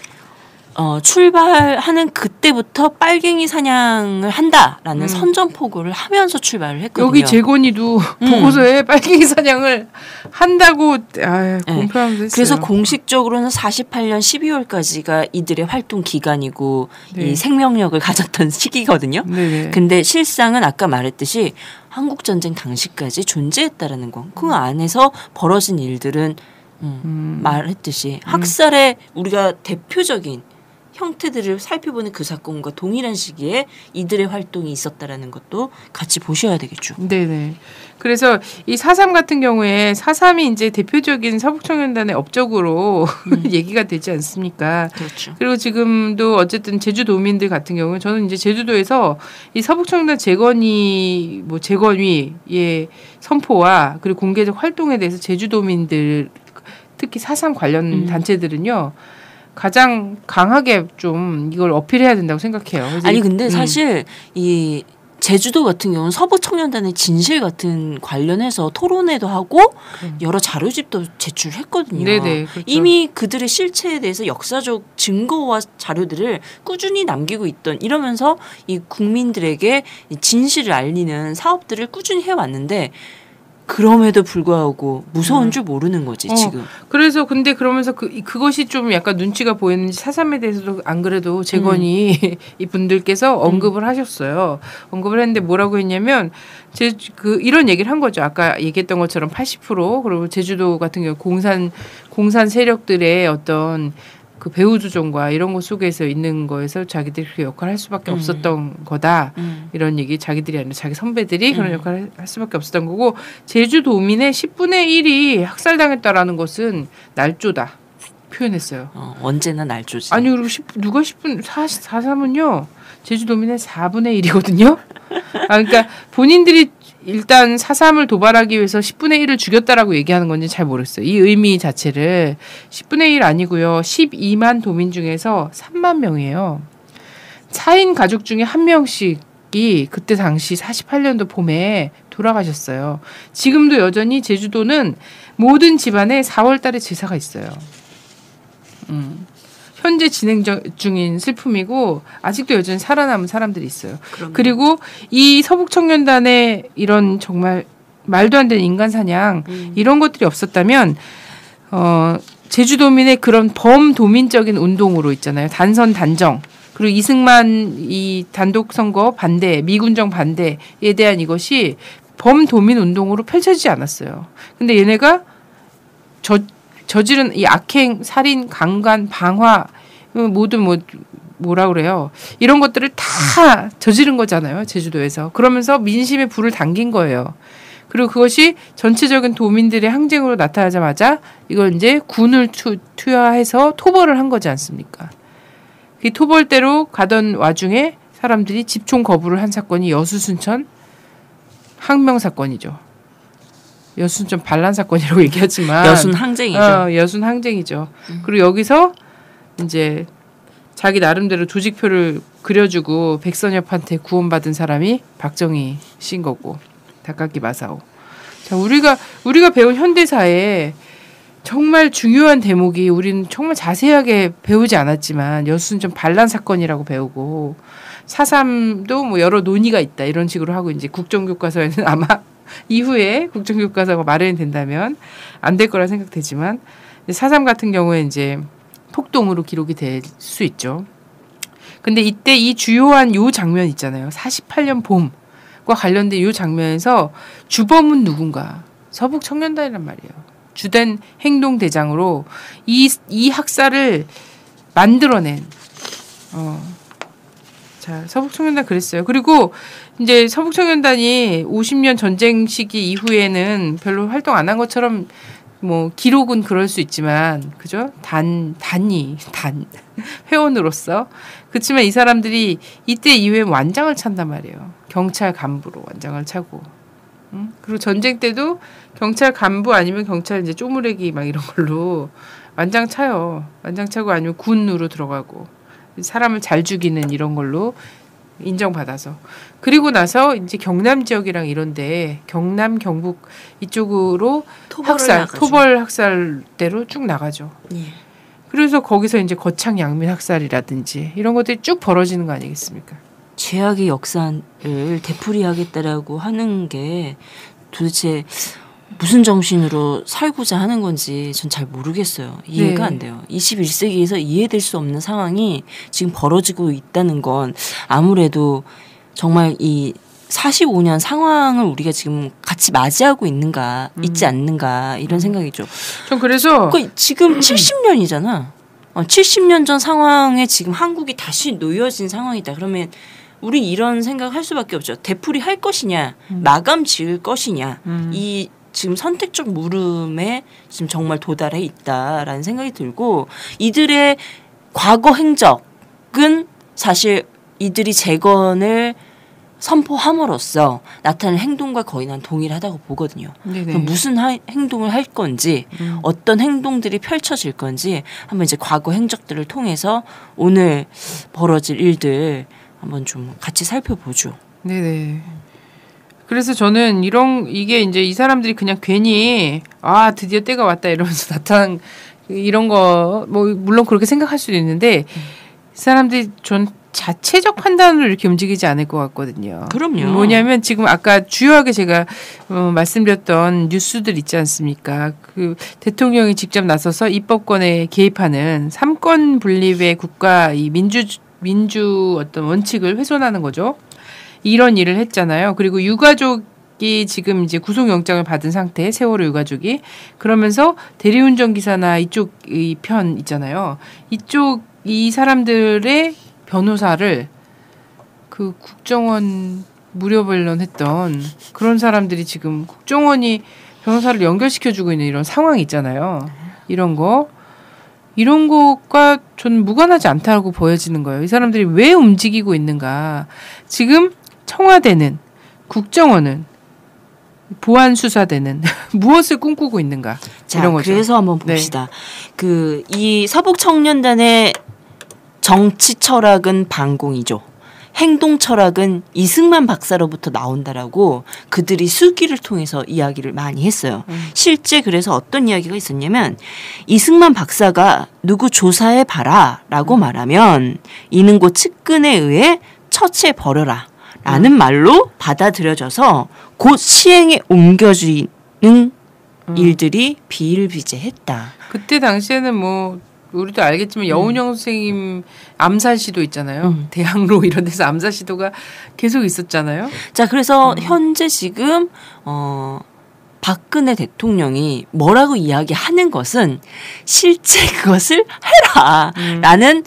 S5: 출발하는 그때부터 빨갱이 사냥을 한다라는 선전포고를 하면서 출발을 했거든요.
S4: 여기 재건이도 보고서에 빨갱이 사냥을 한다고 공표하면서 했어요.
S5: 그래서 공식적으로는 48년 12월까지가 이들의 활동 기간이고
S4: 네.
S5: 이 생명력을 가졌던 시기거든요.
S4: 네네.
S5: 근데 실상은 아까 말했듯이 한국전쟁 당시까지 존재했다라는 거. 그 안에서 벌어진 일들은 말했듯이 학살의 우리가 대표적인 형태들을 살펴보는 그 사건과 동일한 시기에 이들의 활동이 있었다라는 것도 같이 보셔야 되겠죠.
S4: 네네. 그래서 이 4.3 같은 경우에 4.3이 이제 대표적인 서북청년단의 업적으로 얘기가 되지 않습니까?
S5: 그렇죠.
S4: 그리고 지금도 어쨌든 제주도민들 같은 경우는 저는 이제 제주도에서 이 서북청년단 재건위의 선포와 그리고 공개적 활동에 대해서 제주도민들 특히 4.3 관련 단체들은요. 가장 강하게 좀 이걸 어필해야 된다고 생각해요.
S5: 아니 근데 사실 이 제주도 같은 경우는 서북청년단의 진실 같은 관련해서 토론회도 하고 여러 자료집도 제출했거든요.
S4: 네네, 그렇죠.
S5: 이미 그들의 실체에 대해서 역사적 증거와 자료들을 꾸준히 남기고 있던 이러면서 이 국민들에게 진실을 알리는 사업들을 꾸준히 해왔는데 그럼에도 불구하고 무서운 줄 모르는 거지 지금.
S4: 그래서 근데 그러면서 그것이 좀 약간 눈치가 보였는지 4.3에 대해서도 안 그래도 재건이 이분들께서 언급을 하셨어요. 언급을 했는데 뭐라고 했냐면 이런 얘기를 한 거죠. 아까 얘기했던 것처럼 80% 그리고 제주도 같은 경우 공산 세력들의 어떤 그 배후조정과 이런 것 속에서 있는 거에서 자기들이 그 역할을 할 수밖에 없었던 거다. 이런 얘기 자기들이 아니라 자기 선배들이 그런 역할을 할 수밖에 없었던 거고 제주도민의 10분의 1이 학살당했다라는 것은 날조다 표현했어요.
S5: 언제나 날조지.
S4: 아니 그리고 누가 10분 4.3은요. 제주도민의 4분의 1이거든요. 그러니까 본인들이 일단 4.3을 도발하기 위해서 10분의 1을 죽였다라고 얘기하는 건지 잘 모르겠어요. 이 의미 자체를 10분의 1 아니고요. 12만 도민 중에서 3만 명이에요. 차인 가족 중에 한 명씩이 그때 당시 48년도 봄에 돌아가셨어요. 지금도 여전히 제주도는 모든 집안에 4월 달에 제사가 있어요. 현재 진행 중인 슬픔이고 아직도 여전히 살아남은 사람들이 있어요.
S5: 그럼요.
S4: 그리고 이 서북청년단의 이런 정말 말도 안 되는 인간 사냥 이런 것들이 없었다면 제주도민의 그런 범도민적인 운동으로 있잖아요. 단선 단정 그리고 이승만 이 단독 선거 반대 미군정 반대에 대한 이것이 범도민 운동으로 펼쳐지지 않았어요. 근데 얘네가 저지른 이 악행, 살인, 강간, 방화 모두 뭐라 그래요. 이런 것들을 다 저지른 거잖아요. 제주도에서. 그러면서 민심의 불을 당긴 거예요. 그리고 그것이 전체적인 도민들의 항쟁으로 나타나자마자 이걸 이제 군을 투여해서 토벌을 한 거지 않습니까? 그 토벌대로 가던 와중에 사람들이 집총 거부를 한 사건이 여수순천 항명 사건이죠. 여순천 반란 사건이라고 얘기하지만
S5: 여순 항쟁이죠.
S4: 여순 항쟁이죠. 그리고 여기서 이제 자기 나름대로 조직표를 그려주고 백선엽한테 구원받은 사람이 박정희 씨인 거고 닭깎이 마사오. 자, 우리가 배운 현대사에 정말 중요한 대목이 우리는 정말 자세하게 배우지 않았지만 여순천 반란 사건이라고 배우고 4.3도 뭐 여러 논의가 있다 이런 식으로 하고 이제 국정교과서에는 아마 이후에 국정교과서가 마련이 된다면 안 될 거라 생각되지만 4.3 같은 경우에 이제 폭동으로 기록이 될 수 있죠. 근데 이때 이 주요한 요 장면 있잖아요. 48년 봄과 관련된 요 장면에서 주범은 누군가? 서북청년단이란 말이에요. 주된 행동대장으로 이 학살을 만들어낸 자, 서북청년단 그랬어요. 그리고 이제 서북청년단이 50년 전쟁 시기 이후에는 별로 활동 안 한 것처럼 뭐 기록은 그럴 수 있지만 그죠? 단 회원으로서 그렇지만 이 사람들이 이때 이후에 완장을 찬단 말이에요. 경찰 간부로 완장을 차고. 그리고 전쟁 때도 경찰 간부 아니면 경찰 이제 쪼무레기 막 이런 걸로 완장 차요. 완장 차고 아니면 군으로 들어가고 사람을 잘 죽이는 이런 걸로 인정받아서. 그리고 나서 이제 경남 지역이랑 이런데 경남 경북 이쪽으로 토벌 학살대로 쭉 나가죠.
S5: 예.
S4: 그래서 거기서 이제 거창 양민 학살이라든지 이런 것들이 쭉 벌어지는 거 아니겠습니까?
S5: 죄악의 역사를 되풀이하겠다라고 하는 게 도대체 무슨 정신으로 살고자 하는 건지 전 잘 모르겠어요. 이해가 안 돼요. 21세기에서 이해될 수 없는 상황이 지금 벌어지고 있다는 건 아무래도 정말 이 45년 상황을 우리가 지금 같이 맞이하고 있지 않는가 이런 생각이죠.
S4: 전 그래서
S5: 지금 70년이잖아. 70년 전 상황에 지금 한국이 다시 놓여진 상황이다. 그러면 우리 이런 생각할 수밖에 없죠. 되풀이 할 것이냐, 마감 지을 것이냐, 이 지금 선택적 물음에 지금 정말 도달해 있다라는 생각이 들고 이들의 과거 행적은 사실 이들이 재건을 선포함으로써 나타나는 행동과 거의 난 동일하다고 보거든요. 그럼 무슨 행동을 할 건지 어떤 행동들이 펼쳐질 건지 한번 이제 과거 행적들을 통해서 오늘 벌어질 일들 한번 좀 같이 살펴보죠.
S4: 네네. 그래서 저는 이게 이제 이 사람들이 그냥 괜히 드디어 때가 왔다 이러면서 나타난 이런 거 뭐 물론 그렇게 생각할 수도 있는데 이 사람들이 전 자체적 판단으로 이렇게 움직이지 않을 것 같거든요.
S5: 그럼요.
S4: 뭐냐면 지금 아까 주요하게 제가 말씀드렸던 뉴스들 있지 않습니까? 그 대통령이 직접 나서서 입법권에 개입하는 삼권 분립의 국가 이 민주 어떤 원칙을 훼손하는 거죠. 이런 일을 했잖아요. 그리고 유가족이 지금 이제 구속영장을 받은 상태, 세월호 유가족이. 그러면서 대리운전 기사나 이쪽 이 편 있잖아요. 이쪽 이 사람들의 변호사를 그 국정원 무료 변론했던 그런 사람들이 지금 국정원이 변호사를 연결시켜주고 있는 이런 상황이 있잖아요. 이런 것과 전 무관하지 않다고 보여지는 거예요. 이 사람들이 왜 움직이고 있는가. 지금 청와대는 국정원은 보안수사대는 무엇을 꿈꾸고 있는가.
S5: 자,
S4: 이런 거죠.
S5: 그래서 한번 봅시다. 그 이 서북청년단의 정치 철학은 반공이죠. 행동 철학은 이승만 박사로부터 나온다라고 그들이 수기를 통해서 이야기를 많이 했어요. 실제 그래서 어떤 이야기가 있었냐면 이승만 박사가 누구 조사해 봐라 라고 말하면 이는 곧 측근에 의해 처치해 버려라 라는 말로 받아들여져서 곧 시행에 옮겨지는 일들이 비일비재했다.
S4: 그때 당시에는 뭐 우리도 알겠지만 여운형 선생님 암살 시도 있잖아요. 대학로 이런 데서 암살 시도가 계속 있었잖아요.
S5: 자, 그래서 현재 지금 박근혜 대통령이 뭐라고 이야기하는 것은 실제 그것을 해라라는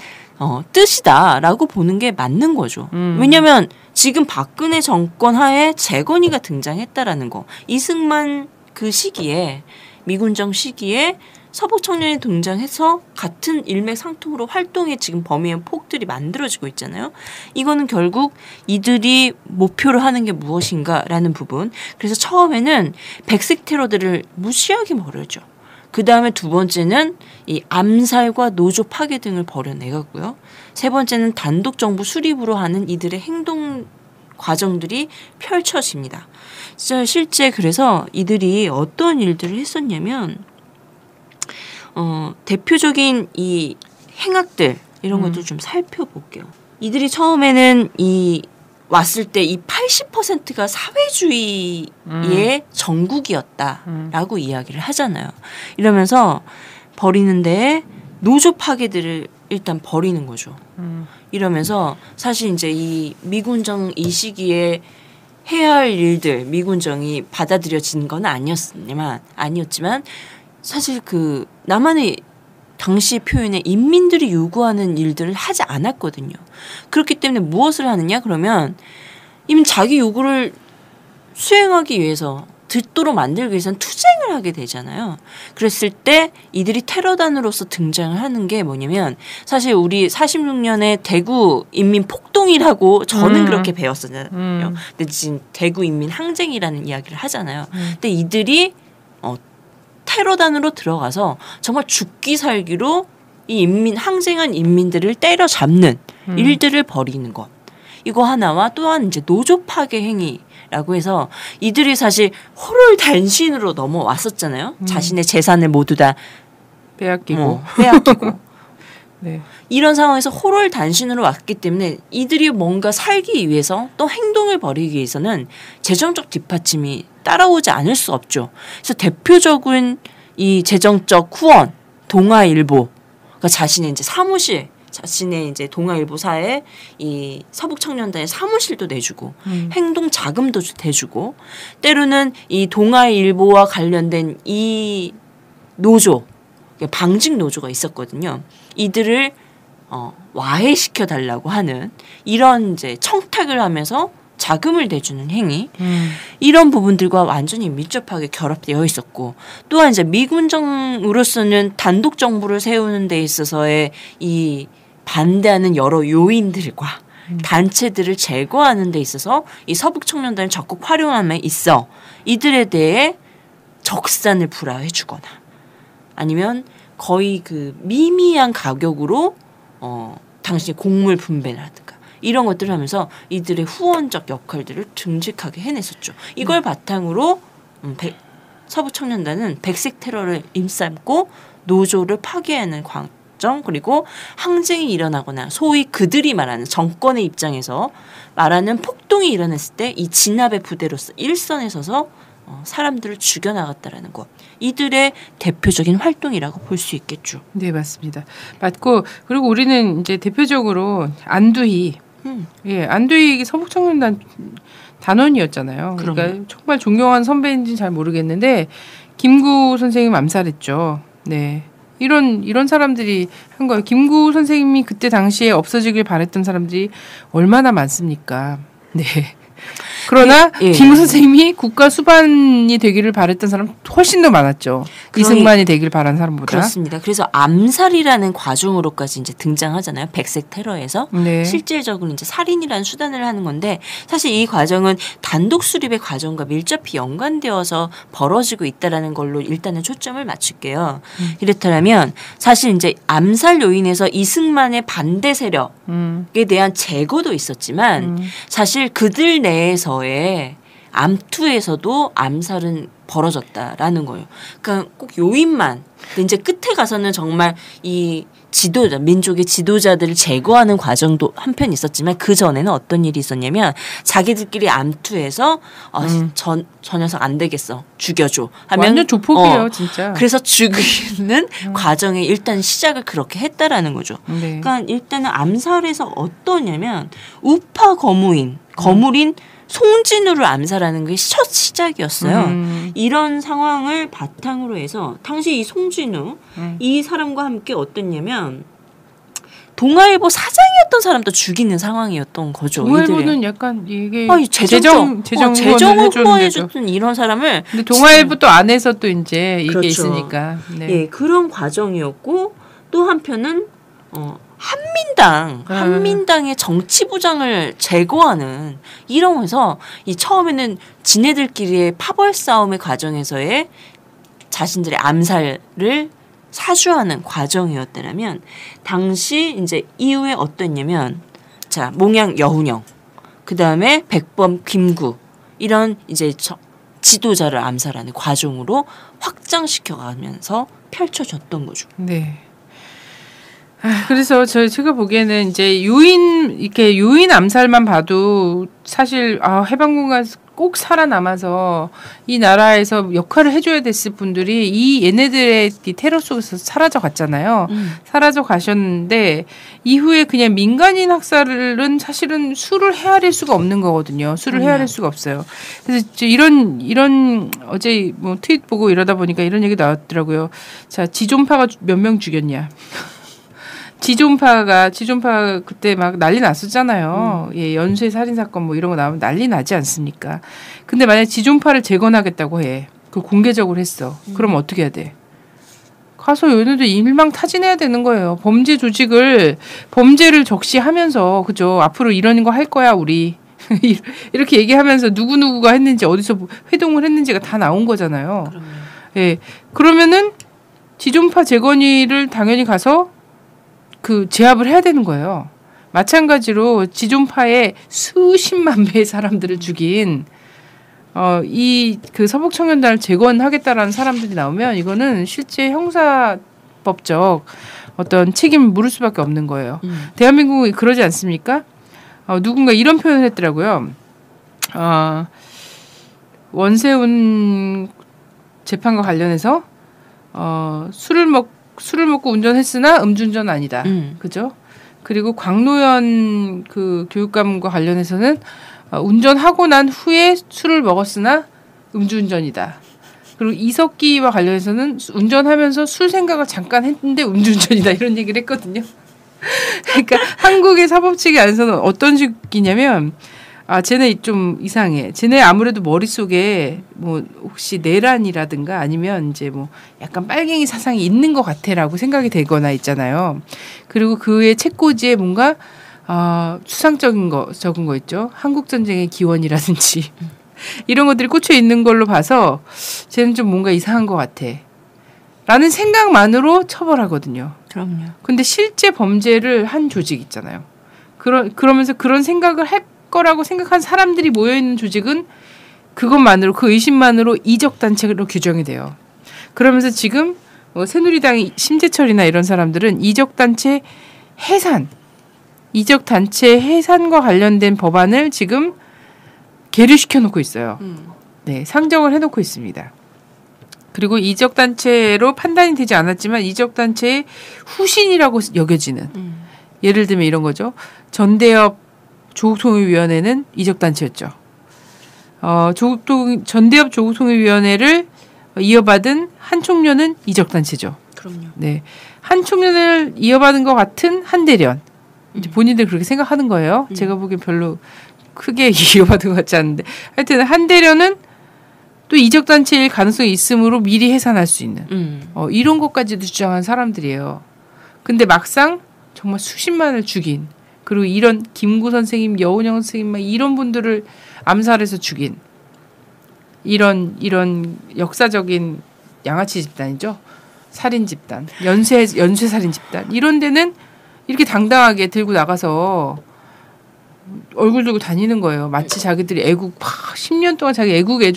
S5: 뜻이다라고 보는 게 맞는 거죠. 왜냐하면 지금 박근혜 정권 하에 재건이가 등장했다라는 거. 이승만 그 시기에 미군정 시기에 서북청년이 등장해서 같은 일맥상통으로 활동의 지금 범위의 폭들이 만들어지고 있잖아요. 이거는 결국 이들이 목표로 하는 게 무엇인가라는 부분. 그래서 처음에는 백색 테러들을 무시하게 벌여죠. 그 다음에 두 번째는 이 암살과 노조 파괴 등을 벌여내고요. 세 번째는 단독 정부 수립으로 하는 이들의 행동 과정들이 펼쳐집니다. 실제 그래서 이들이 어떤 일들을 했었냐면 대표적인 이 행악들 이런 것들 좀 살펴볼게요. 이들이 처음에는 왔을 때 이 80%가 사회주의의 정국이었다라고 이야기를 하잖아요. 이러면서 버리는데 노조 파괴들을 일단 버리는 거죠. 이러면서 사실 이제 이 미군정 이 시기에 해야 할 일들 미군정이 받아들여진 건 아니었지만 사실 그 남한의 당시 표현에 인민들이 요구하는 일들을 하지 않았거든요. 그렇기 때문에 무엇을 하느냐 그러면 이미 자기 요구를 수행하기 위해서 듣도록 만들기 위해서는 투쟁을 하게 되잖아요. 그랬을 때 이들이 테러단으로서 등장을 하는 게 뭐냐면 사실 우리 46년에 대구 인민 폭동이라고 저는 그렇게 배웠었잖아요. 근데 지금 대구 인민 항쟁이라는 이야기를 하잖아요. 근데 이들이 테러단으로 들어가서 정말 죽기 살기로 이 항쟁한 인민들을 때려잡는 일들을 벌이는 것. 이거 하나와 또한 이제 노조 파괴 행위라고 해서 이들이 사실 호롤단신으로 넘어왔었잖아요. 자신의 재산을 모두 다
S4: 빼앗기고. 네.
S5: 이런 상황에서 호롤단신으로 왔기 때문에 이들이 뭔가 살기 위해서 또 행동을 벌이기 위해서는 재정적 뒷받침이 따라오지 않을 수 없죠. 그래서 대표적인 이 재정적 후원, 동아일보가 자신의 이제 사무실, 자신의 이제 동아일보사에 이 서북청년단의 사무실도 내주고 행동 자금도 대주고 때로는 이 동아일보와 관련된 이 노조, 방직 노조가 있었거든요. 이들을 와해시켜 달라고 하는 이런 이제 청탁을 하면서 자금을 대주는 행위 이런 부분들과 완전히 밀접하게 결합되어 있었고 또한 이제 미군정으로서는 단독 정부를 세우는 데 있어서의 이 반대하는 여러 요인들과 단체들을 제거하는 데 있어서 이 서북청년단을 적극 활용함에 있어 이들에 대해 적산을 불화해 주거나 아니면 거의 그 미미한 가격으로 당신의 곡물 분배라든가 이런 것들을 하면서 이들의 후원적 역할들을 듬직하게 해냈었죠. 이걸 바탕으로 서북청년단은 백색 테러를 일삼고 노조를 파괴하는 과정 그리고 항쟁이 일어나거나 소위 그들이 말하는 정권의 입장에서 말하는 폭동이 일어났을 때 이 진압의 부대로서 일선에 서서 사람들을 죽여나갔다라는 것. 이들의 대표적인 활동이라고 볼 수 있겠죠.
S4: 네, 맞습니다. 맞고 그리고 우리는 이제 대표적으로 안두희, 예, 안두희 서북청년단 단원이었잖아요. 그러니까 정말 존경하는 선배인지는 잘 모르겠는데 김구 선생님 암살했죠. 네. 이런 사람들이 한 거예요. 김구 선생님이 그때 당시에 없어지길 바랬던 사람들이 얼마나 많습니까? 네. 그러나 김구 선생님이 국가 수반이 되기를 바랬던 사람 훨씬 더 많았죠. 이승만이 되길 바란 사람보다.
S5: 그렇습니다. 그래서 암살이라는 과정으로까지 이제 등장하잖아요. 백색 테러에서
S4: 네.
S5: 실질적으로 이제 살인이라는 수단을 하는 건데 사실 이 과정은 단독 수립의 과정과 밀접히 연관되어서 벌어지고 있다라는 걸로 일단은 초점을 맞출게요. 이렇다면 사실 이제 암살 요인에서 이승만의 반대 세력에 대한 제거도 있었지만 사실 그들 내에서의 암투에서도 암살은 벌어졌다라는 거예요. 그러니까 꼭 요인만. 이제 끝에 가서는 정말 이 지도자, 민족의 지도자들을 제거하는 과정도 한편 있었지만 그 전에는 어떤 일이 있었냐면 자기들끼리 암투해서 저 녀석 안 되겠어. 죽여줘. 하면
S4: 완전 조폭이에요, 진짜.
S5: 그래서 죽이는 과정에 일단 시작을 그렇게 했다라는 거죠.
S4: 네.
S5: 그러니까 일단은 암살에서 어떠냐면 우파 거물인 송진우를 암살하는 게 첫 시작이었어요. 이런 상황을 바탕으로 해서 당시 이 송진우 이 사람과 함께 어땠냐면 동아일보 사장이었던 사람도 죽이는 상황이었던 거죠.
S4: 동아일보는 약간 이게
S5: 재정 후원해줬던 이런 사람을
S4: 근데 동아일보 또 안에서 또 이제 이게
S5: 그렇죠.
S4: 있으니까 네.
S5: 예, 그런 과정이었고 또 한편은 한민당의 정치부장을 제거하는 이러면서 이 처음에는 지네들끼리의 파벌 싸움의 과정에서의 자신들의 암살을 사주하는 과정이었다면 당시 이제 이후에 어땠냐면 자 몽양 여훈영 그 다음에 백범 김구 이런 이제 지도자를 암살하는 과정으로 확장시켜가면서 펼쳐졌던 거죠.
S4: 네. 그래서 제가 보기에는 이제 유인 암살만 봐도 사실 해방군가 꼭 살아남아서 이 나라에서 역할을 해줘야 됐을 분들이 이 얘네들의 테러 속에서 사라져 갔잖아요. 사라져 가셨는데 이후에 그냥 민간인 학살은 사실은 수를 헤아릴 수가 없는 거거든요. 수를 헤아릴 수가 없어요. 그래서 이런 어제 뭐 트윗 보고 이러다 보니까 이런 얘기 나왔더라고요. 자, 지존파가 몇 명 죽였냐. 지존파 그때 막 난리 났었잖아요. 예, 연쇄 살인 사건 뭐 이런 거 나오면 난리 나지 않습니까? 근데 만약 지존파를 재건하겠다고 해. 그걸 공개적으로 했어. 그럼 어떻게 해야 돼? 가서 얘네들 일망타진해야 되는 거예요. 범죄 조직을 범죄를 적시하면서 그죠? 앞으로 이런 거 할 거야 우리. 이렇게 얘기하면서 누구누구가 했는지 어디서 회동을 했는지가 다 나온 거잖아요. 예. 그러면은 지존파 재건이를 당연히 가서 그 제압을 해야 되는 거예요. 마찬가지로 지존파의 수십만 배의 사람들을 죽인 이 그 서북청년단을 재건하겠다라는 사람들이 나오면 이거는 실제 형사법적 어떤 책임을 물을 수밖에 없는 거예요. 대한민국이 그러지 않습니까? 누군가 이런 표현을 했더라고요. 원세훈 재판과 관련해서 술을 먹고 운전했으나 음주운전 아니다. 그죠? 그리고 광노현 그 교육감과 관련해서는 운전하고 난 후에 술을 먹었으나 음주운전이다. 그리고 이석기와 관련해서는 운전하면서 술 생각을 잠깐 했는데 음주운전이다. 이런 얘기를 했거든요. 그러니까 한국의 사법체계 안에서는 어떤 식이냐면 쟤네 좀 이상해. 쟤네 아무래도 머릿속에 뭐 혹시 내란이라든가 아니면 이제 뭐 약간 빨갱이 사상이 있는 것 같아라고 생각이 되거나 있잖아요. 그리고 그의 책꽂이에 뭔가 수상적인 적은 거 있죠. 한국전쟁의 기원이라든지 이런 것들이 꽂혀 있는 걸로 봐서 쟤는 좀 뭔가 이상한 것 같아. 라는 생각만으로 처벌하거든요.
S5: 그럼요.
S4: 근데 실제 범죄를 한 조직 있잖아요. 그러면서 그런 생각을 할 거라고 생각한 사람들이 모여 있는 조직은 그것만으로 그 의심만으로 이적 단체로 규정이 돼요. 그러면서 지금 새누리당 심재철이나 이런 사람들은 이적 단체 해산과 관련된 법안을 지금 계류시켜 놓고 있어요. 네, 상정을 해놓고 있습니다. 그리고 이적 단체로 판단이 되지 않았지만 이적 단체의 후신이라고 여겨지는 예를 들면 이런 거죠. 전대협 조국통일위원회는 이적 단체였죠. 전대협 조국통일위원회를 이어받은 한총련은 이적 단체죠.
S5: 그럼요.
S4: 네, 한총련을 이어받은 것 같은 한대련. 이제 본인들 그렇게 생각하는 거예요. 제가 보기엔 별로 크게 이어받은 것 같지 않은데 하여튼 한대련은 또 이적 단체일 가능성이 있으므로 미리 해산할 수 있는 이런 것까지도 주장한 사람들이에요. 근데 막상 정말 수십만을 죽인 그리고 이런 김구 선생님, 여운형 선생님 막 이런 분들을 암살해서 죽인 이런 역사적인 양아치 집단이죠. 살인 집단, 연쇄 살인 집단 이런 데는 이렇게 당당하게 들고 나가서 얼굴 들고 다니는 거예요. 마치 자기들이 애국 10년 동안 자기 애국의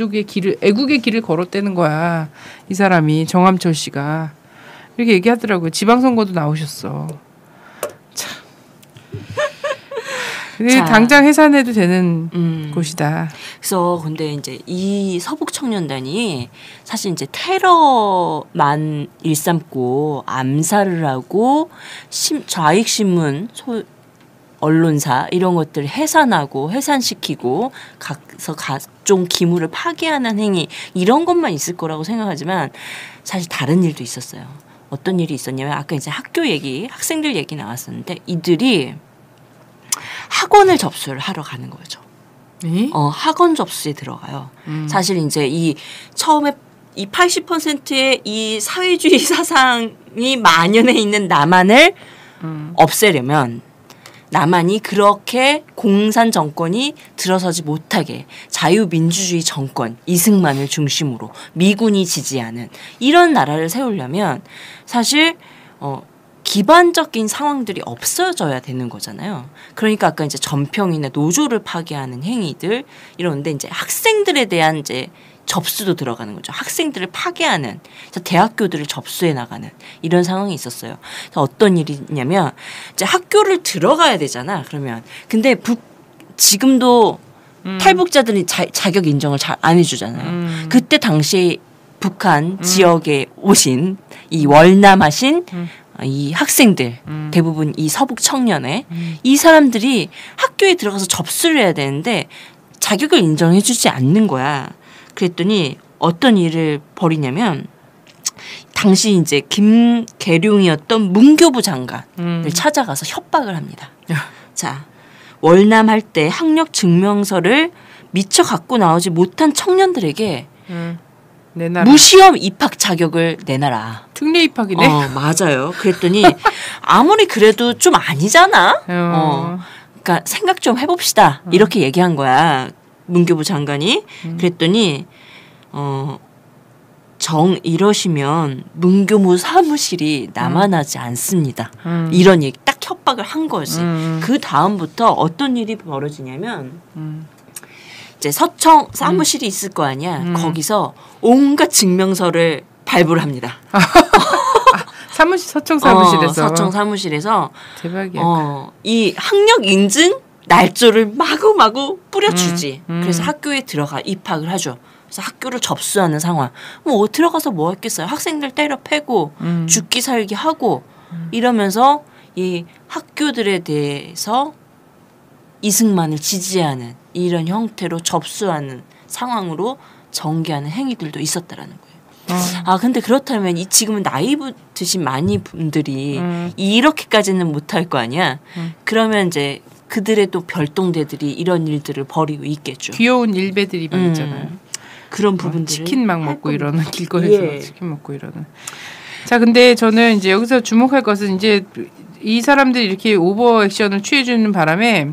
S4: 길을 걸었다는 거야. 이 사람이 정암철 씨가 이렇게 얘기하더라고요. 지방선거도 나오셨어. 참. 당장 해산해도 되는 곳이다.
S5: 그래서 근데 이제 이 서북청년단이 사실 이제 테러만 일삼고 암살을 하고 좌익신문 언론사 이런 것들을 해산시키고 각종 기물을 파괴하는 행위 이런 것만 있을 거라고 생각하지만 사실 다른 일도 있었어요. 어떤 일이 있었냐면 아까 이제 학생들 얘기 나왔었는데 이들이 학원을 접수를 하러 가는 거죠. 학원 접수에 들어가요. 사실 이제 처음에 이 80%의 이 사회주의 사상이 만연해 있는 남한을 없애려면 남한이 그렇게 공산 정권이 들어서지 못하게 자유민주주의 정권 이승만을 중심으로 미군이 지지하는 이런 나라를 세우려면 사실 기반적인 상황들이 없어져야 되는 거잖아요. 그러니까 아까 이제 전평이나 노조를 파괴하는 행위들 이런데 이제 학생들에 대한 이제 접수도 들어가는 거죠. 학생들을 파괴하는 대학교들을 접수해 나가는 이런 상황이 있었어요. 그래서 어떤 일이냐면 이제 학교를 들어가야 되잖아. 그러면 근데 지금도 탈북자들이 자격 인정을 잘 안 해주잖아요. 그때 당시 북한 지역에 오신 이 월남하신 이 학생들 대부분 이 서북 청년의 이 사람들이 학교에 들어가서 접수를 해야 되는데 자격을 인정해주지 않는 거야. 그랬더니 어떤 일을 벌이냐면 당시 이제 김계룡이었던 문교부 장관을 찾아가서 협박을 합니다. 자, 월남할 때 학력 증명서를 미처 갖고 나오지 못한 청년들에게 무시험 입학 자격을 내놔라.
S4: 특례 입학이네.
S5: 맞아요. 그랬더니 아무리 그래도 좀 아니잖아. 그러니까 생각 좀 해봅시다. 이렇게 얘기한 거야. 문교부 장관이. 그랬더니 이러시면 문교무 사무실이 남아나지 않습니다. 이런 얘기 딱 협박을 한 거지. 그 다음부터 어떤 일이 벌어지냐면 이제 서청 사무실이 있을 거 아니야. 거기서 온갖 증명서를 발부를 합니다.
S4: 서청 사무실에서.
S5: 서청 사무실에서
S4: 대박이야.
S5: 이 학력 인증 날조를 마구마구 뿌려주지. 그래서 학교에 들어가 입학을 하죠. 그래서 학교를 접수하는 상황. 뭐 들어가서 뭐 했겠어요. 학생들 때려 패고 죽기 살기 하고 이러면서 이 학교들에 대해서 이승만을 지지하는 이런 형태로 접수하는 상황으로 전개하는 행위들도 있었다라는 거예요. 근데 그렇다면 지금은 나이 드신 많이 분들이 이렇게까지는 못할 거 아니야. 그러면 이제 그들의 또 별동대들이 이런 일들을 벌이고 있겠죠.
S4: 귀여운 일베들이 막 있잖아요.
S5: 그런 부분들
S4: 치킨 막 먹고 이러는 길거리에서 치킨 먹고 이러는. 자, 근데 저는 이제 여기서 주목할 것은 이제 이 사람들이 이렇게 오버 액션을 취해주는 바람에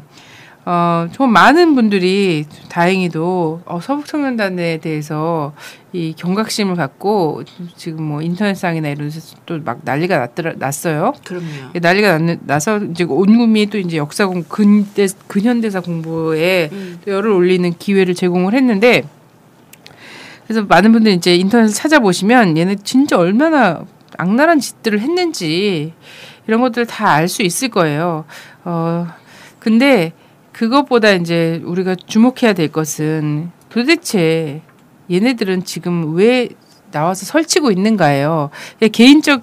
S4: 좀 많은 분들이 다행히도 서북청년단에 대해서 이 경각심을 갖고 지금 뭐 인터넷상이나 이런 데서 또 막 난리가 났어요.
S5: 그럼요.
S4: 난리가 나서 이제 온 국민이 또 이제 역사 근현대사 공부에 또 열을 올리는 기회를 제공을 했는데, 그래서 많은 분들이 이제 인터넷을 찾아보시면 얘네 진짜 얼마나 악랄한 짓들을 했는지 이런 것들을 다 알 수 있을 거예요. 근데 그것보다 이제 우리가 주목해야 될 것은 도대체 얘네들은 지금 왜 나와서 설치고 있는가예요. 개인적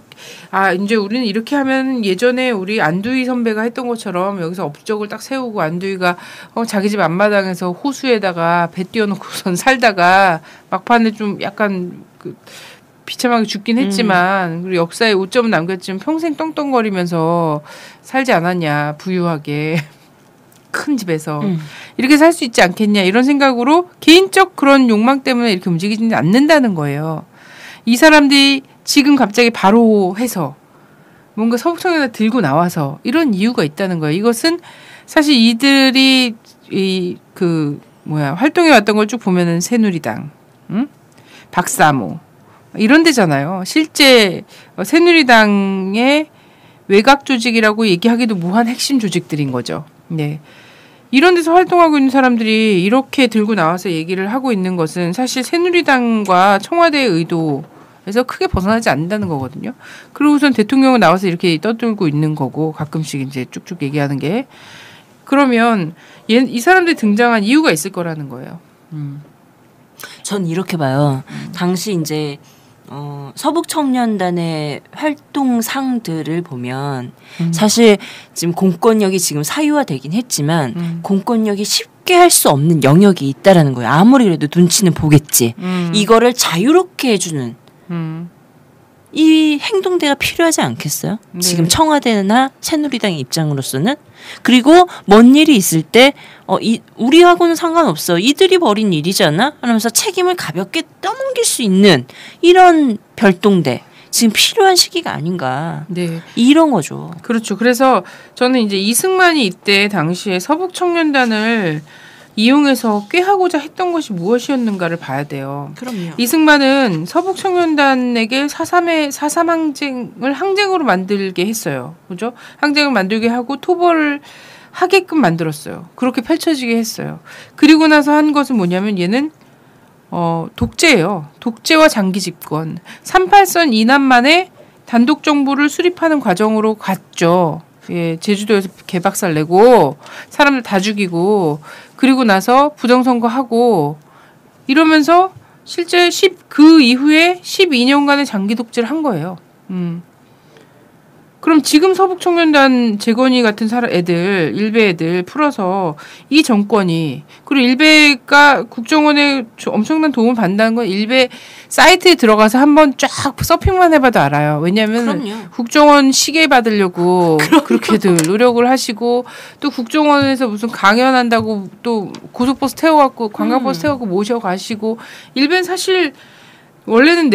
S4: 이제 우리는 이렇게 하면 예전에 우리 안두희 선배가 했던 것처럼 여기서 업적을 딱 세우고 안두희가 자기 집 앞마당에서 호수에다가 배 띄워놓고선 살다가 막판에 좀 약간 비참하게 죽긴 했지만 그리고 역사에 오점은 남겼지만 평생 떵떵거리면서 살지 않았냐, 부유하게 큰 집에서 이렇게 살 수 있지 않겠냐 이런 생각으로 개인적 그런 욕망 때문에 이렇게 움직이지 않는다는 거예요. 이 사람들이 지금 갑자기 바로 해서 뭔가 서북청년단 들고 나와서 이런 이유가 있다는 거예요. 이것은 사실 이들이 활동해 왔던 걸 쭉 보면은 새누리당, 박사모 이런 데잖아요. 실제 새누리당의 외곽 조직이라고 얘기하기도 무한 핵심 조직들인 거죠. 네. 이런 데서 활동하고 있는 사람들이 이렇게 들고 나와서 얘기를 하고 있는 것은 사실 새누리당과 청와대의 의도에서 크게 벗어나지 않는다는 거거든요. 그리고선 대통령은 나와서 이렇게 떠들고 있는 거고 가끔씩 이제 쭉쭉 얘기하는 게, 그러면 이 사람들이 등장한 이유가 있을 거라는 거예요.
S5: 전 이렇게 봐요. 당시 이제 서북청년단의 활동상들을 보면 사실 지금 공권력이 지금 사유화되긴 했지만 공권력이 쉽게 할 수 없는 영역이 있다라는 거예요. 아무리 그래도 눈치는 보겠지. 이거를 자유롭게 해주는 이 행동대가 필요하지 않겠어요?
S4: 네.
S5: 지금 청와대나 새누리당의 입장으로서는. 그리고 뭔 일이 있을 때 우리하고는 상관없어. 이들이 벌인 일이잖아? 하면서 책임을 가볍게 떠넘길 수 있는 이런 별동대. 지금 필요한 시기가 아닌가.
S4: 네.
S5: 이런 거죠.
S4: 그렇죠. 그래서 저는 이제 이승만이 이때 당시에 서북청년단을 이용해서 꾀하고자 했던 것이 무엇이었는가를 봐야 돼요.
S5: 그럼요.
S4: 이승만은 서북청년단에게 4.3 항쟁을 항쟁으로 만들게 했어요. 그죠? 항쟁을 만들게 하고 토벌을 하게끔 만들었어요. 그렇게 펼쳐지게 했어요. 그리고 나서 한 것은 뭐냐면 얘는 독재예요. 독재와 장기 집권. 38선 이남 만에 단독 정부를 수립하는 과정으로 갔죠. 예, 제주도에서 개박살 내고 사람들 다 죽이고 그리고 나서 부정선거하고 이러면서 실제 그 이후에 12년간의 장기 독재를 한 거예요. 그럼 지금 서북청년단 재건이 같은 애들, 일베 애들 풀어서 이 정권이, 그리고 일베가 국정원에 엄청난 도움을 받는다는 건 일베 사이트에 들어가서 한번 쫙 서핑만 해봐도 알아요. 왜냐하면 국정원 시계 받으려고 그렇게들 노력을 하시고, 또 국정원에서 무슨 강연한다고 또 고속버스 태워갖고 관광버스 태워갖고 모셔가시고, 일베는 사실 원래는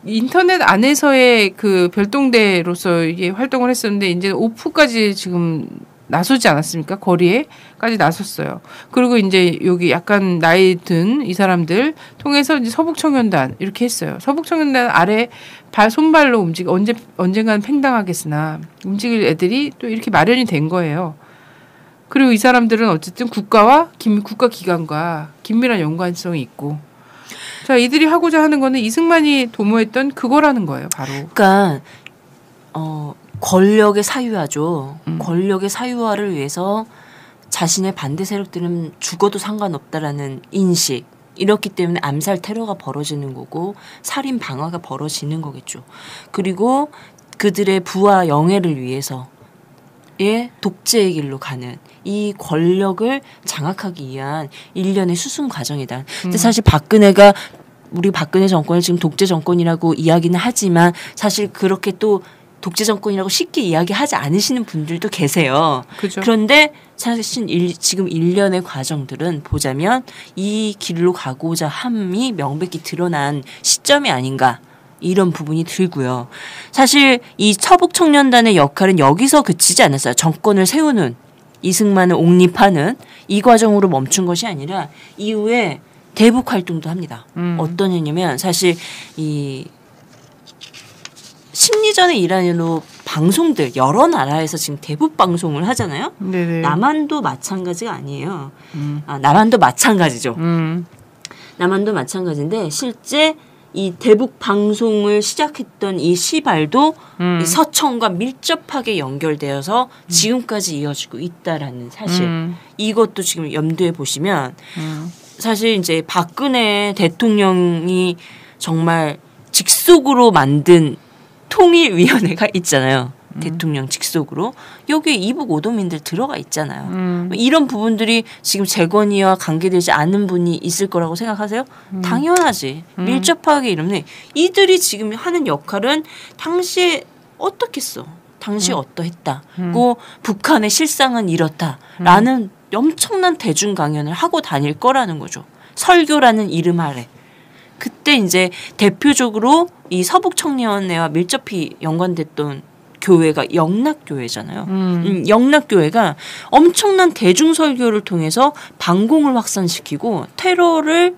S4: 인터넷 안에서의 그 별동대로서 이게 활동을 했었는데 이제 오프까지 지금 나서지 않았습니까? 거리에까지 나섰어요. 그리고 이제 여기 약간 나이 든 이 사람들 통해서 이제 서북청년단 이렇게 했어요. 서북청년단 아래 손발로 언젠가는 팽당하겠으나 움직일 애들이 또 이렇게 마련이 된 거예요. 그리고 이 사람들은 어쨌든 국가기관과 긴밀한 연관성이 있고, 자, 이들이 하고자 하는 거는 이승만이 도모했던 그거라는 거예요, 바로.
S5: 그러니까 권력의 사유화죠. 권력의 사유화를 위해서 자신의 반대 세력들은 죽어도 상관없다라는 인식. 이렇기 때문에 암살 테러가 벌어지는 거고 살인 방화가 벌어지는 거겠죠. 그리고 그들의 부와 영예를 위해서의 독재의 길로 가는 이 권력을 장악하기 위한 일련의 수순 과정이다. 근데 사실 우리 박근혜 정권을 지금 독재 정권이라고 이야기는 하지만 사실 그렇게 또 독재 정권이라고 쉽게 이야기하지 않으시는 분들도 계세요.
S4: 그죠.
S5: 그런데 사실 지금 일련의 과정들은 보자면 이 길로 가고자 함이 명백히 드러난 시점이 아닌가. 이런 부분이 들고요. 사실 이 서북청년단의 역할은 여기서 그치지 않았어요. 정권을 세우는 이승만을 옹립하는 이 과정으로 멈춘 것이 아니라 이후에 대북 활동도 합니다. 어떤 일이냐면 사실 이 심리전의 일환으로 방송들 여러 나라에서 지금 대북 방송을 하잖아요.
S4: 네네.
S5: 남한도 마찬가지가 아니에요. 남한도 마찬가지죠. 남한도 마찬가지인데 실제 이 대북 방송을 시작했던 이 시발도 이 서청과 밀접하게 연결되어서 지금까지 이어지고 있다라는 사실. 이것도 지금 염두에 보시면 사실 이제 박근혜 대통령이 정말 직속으로 만든 통일위원회가 있잖아요. 대통령 직속으로 여기에 이북 오도민들 들어가 있잖아요. 이런 부분들이 지금 재건이와 관계되지 않은 분이 있을 거라고 생각하세요? 당연하지. 밀접하게 이러면 이들이 지금 하는 역할은 당시에 어떻겠어? 당시에 어떠했다. 고 북한의 실상은 이렇다라는 엄청난 대중 강연을 하고 다닐 거라는 거죠. 설교라는 이름 아래. 그때 이제 대표적으로 이 서북청년회와 밀접히 연관됐던 교회가 영락교회잖아요. 영락교회가 엄청난 대중설교를 통해서 반공을 확산시키고 테러를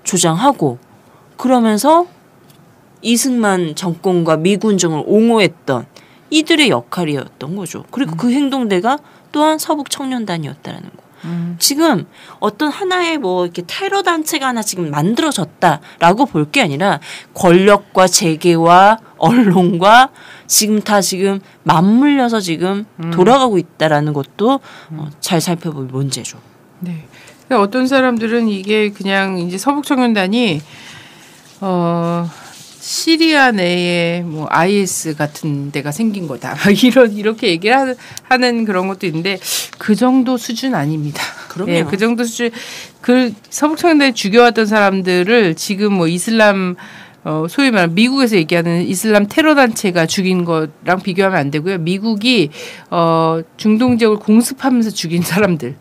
S5: 조장하고 그러면서 이승만 정권과 미군정을 옹호했던 이들의 역할이었던 거죠. 그리고 그 행동대가 또한 서북청년단이었다라는 거. 지금 어떤 하나의 뭐 이렇게 테러 단체가 하나 지금 만들어졌다라고 볼 게 아니라 권력과 재계와 언론과 지금 다 지금 맞물려서 지금 돌아가고 있다라는 것도 잘 살펴볼 문제죠.
S4: 네. 어떤 사람들은 이게 그냥 이제 서북청년단이 시리아 내에 뭐 IS 같은 데가 생긴 거다. 이렇게 얘기를 하는 그런 것도 있는데 그 정도 수준 아닙니다.
S5: 그럼요.
S4: 네, 그 정도 수준. 그 서북청년단이 죽여왔던 사람들을 지금 뭐 이슬람 소위 말하는 미국에서 얘기하는 이슬람 테러 단체가 죽인 거랑 비교하면 안 되고요. 미국이 중동 지역을 공습하면서 죽인 사람들.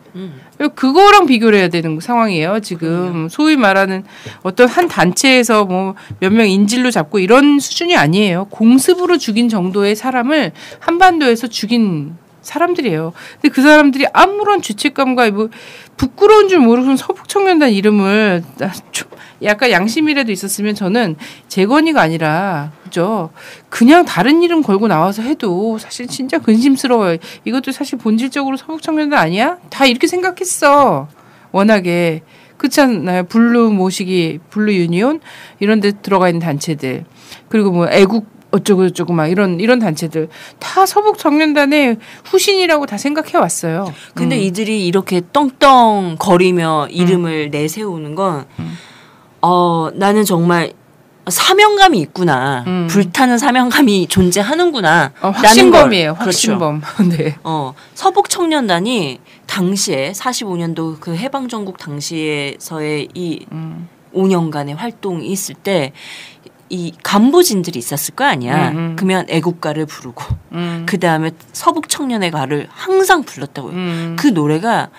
S4: 그거랑 비교를 해야 되는 상황이에요. 지금 소위 말하는 어떤 한 단체에서 뭐 몇 명 인질로 잡고 이런 수준이 아니에요. 공습으로 죽인 정도의 사람을 한반도에서 죽인 사람들이에요. 근데 그 사람들이 아무런 죄책감과 뭐 부끄러운 줄 모르고 서북청년단 이름을 좀 약간 양심이라도 있었으면 저는 재건이가 아니라 그죠? 그냥 다른 이름 걸고 나와서 해도 사실 진짜 근심스러워요. 이것도 사실 본질적으로 서북청년단 아니야? 다 이렇게 생각했어. 워낙에 그렇잖아요. 블루 모시기, 블루 유니온 이런 데 들어가 있는 단체들 그리고 뭐 애국 어쩌고 저쩌고 막 이런 단체들 다 서북청년단의 후신이라고 다 생각해 왔어요.
S5: 근데 이들이 이렇게 똥똥거리며 이름을 내세우는 건 나는 정말 사명감이 있구나. 불타는 사명감이 존재하는구나.
S4: 확신범이에요. 확신범.
S5: 그렇죠.
S4: 네.
S5: 서북청년단이 당시에 45년도 그 해방정국 당시에서의 이 5년간의 활동이 있을 때 이 간부진들이 있었을 거 아니야. 그러면 애국가를 부르고 그 다음에 서북청년회가를 항상 불렀다고요. 그 노래가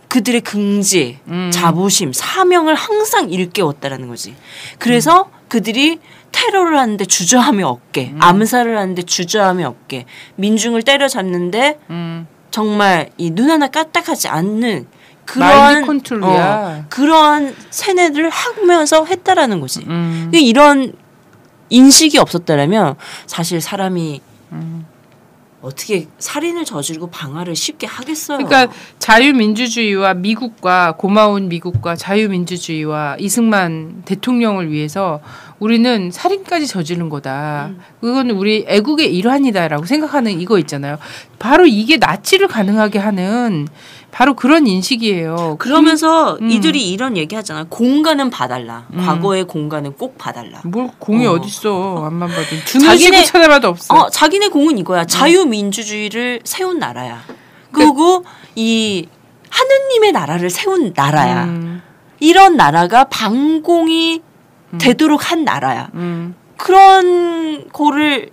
S5: 그들의 긍지, 자부심, 사명을 항상 일깨웠다라는 거지. 그래서 그들이 테러를 하는데 주저함이 없게, 암살을 하는데 주저함이 없게, 민중을 때려잡는데 정말 이 눈 하나 까딱하지 않는
S4: 마인드 컨트롤이야.
S5: 그런 세뇌를 하면서 했다라는 거지. 이런 인식이 없었다라면 사실 사람이 어떻게 살인을 저지르고 방화를 쉽게 하겠어요.
S4: 그러니까 자유민주주의와 미국과 고마운 미국과 자유민주주의와 이승만 대통령을 위해서 우리는 살인까지 저지른 거다. 그건 우리 애국의 일환이다라고 생각하는 이거 있잖아요. 바로 이게 나치를 가능하게 하는 바로 그런 인식이에요.
S5: 그러면서 이들이 이런 얘기 하잖아. 공간은 봐달라. 과거의 공간은 꼭 봐달라.
S4: 뭘 공이 어딨어. 앞만 봐도. 눈을 씻고 찾아봐도 없어.
S5: 자기네 공은 이거야. 자유민주주의를 세운 나라야. 그리고 이 하느님의 나라를 세운 나라야. 이런 나라가 반공이 되도록 한 나라야. 그런 거를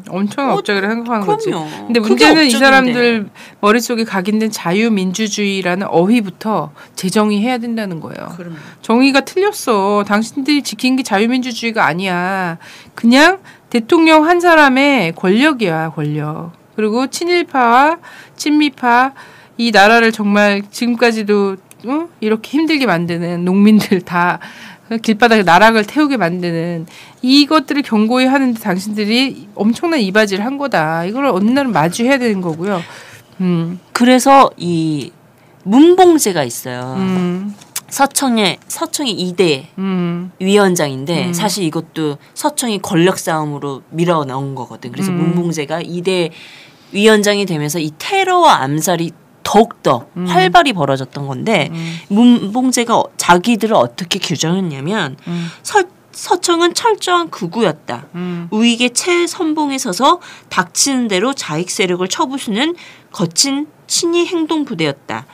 S4: 엄청 업적이라 생각하는 거지. 근데
S5: 그게
S4: 문제는 이
S5: 업적인데.
S4: 사람들 머릿속에 각인된 자유민주주의라는 어휘부터 재정의해야 된다는 거예요.
S5: 그럼요.
S4: 정의가 틀렸어. 당신들이 지킨 게 자유민주주의가 아니야. 그냥 대통령 한 사람의 권력이야. 권력. 그리고 친일파와 친미파 이 나라를 정말 지금까지도 이렇게 힘들게 만드는 농민들 다 길바닥에 나락을 태우게 만드는 이것들을 경고히 하는데 당신들이 엄청난 이바지를 한 거다. 이걸 어느 날은 마주해야 되는 거고요.
S5: 그래서 이 문봉제가 있어요. 서청의 2대 위원장인데 사실 이것도 서청이 권력 싸움으로 밀어 넣은 거거든. 그래서 문봉제가 2대 위원장이 되면서 이 테러와 암살이 더욱더 활발히 벌어졌던 건데 문봉제가 자기들을 어떻게 규정했냐면 서청은 철저한 극우였다. 우익의 최선봉에 서서 닥치는 대로 자익 세력을 쳐부수는 거친 친위 행동 부대였다.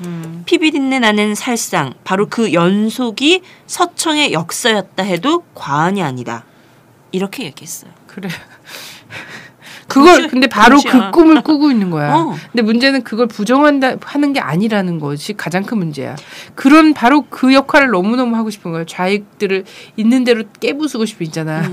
S5: 피비린내 나는 살상 바로 그 연속이 서청의 역사였다 해도 과언이 아니다. 이렇게 얘기했어요.
S4: 그래. 그걸 근데 바로
S5: 동시야.
S4: 그 꿈을 꾸고 있는 거야. 근데 문제는 그걸 부정한다 하는 게 아니라는 것이 가장 큰 문제야. 그런 바로 그 역할을 너무너무 하고 싶은 거야. 좌익들을 있는 대로 깨부수고 싶어 있잖아.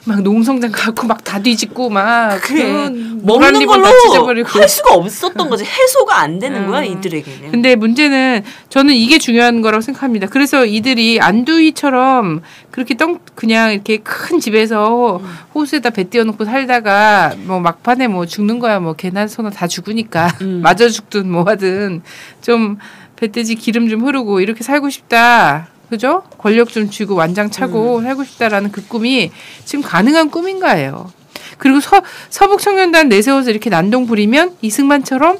S4: 막 농성장 갖고 막 다 뒤집고 막
S5: 그래.
S4: 모란
S5: 먹는
S4: 리본
S5: 걸로
S4: 다 찢어버리고
S5: 할 수가 없었던 거지. 해소가 안 되는 거야 이들에게는.
S4: 근데 문제는 저는 이게 중요한 거라고 생각합니다. 그래서 이들이 안두희처럼 그렇게 그냥 이렇게 큰 집에서 호수에다 배 띄워놓고 살다가 뭐 막판에 뭐 죽는 거야. 뭐 개나 소나 다 죽으니까 맞아 죽든 뭐 하든 좀 배돼지 기름 좀 흐르고 이렇게 살고 싶다. 그죠? 권력 좀 쥐고 완장 차고 살고 싶다라는 그 꿈이 지금 가능한 꿈인가예요. 그리고 서북청년단 내세워서 이렇게 난동 부리면 이승만처럼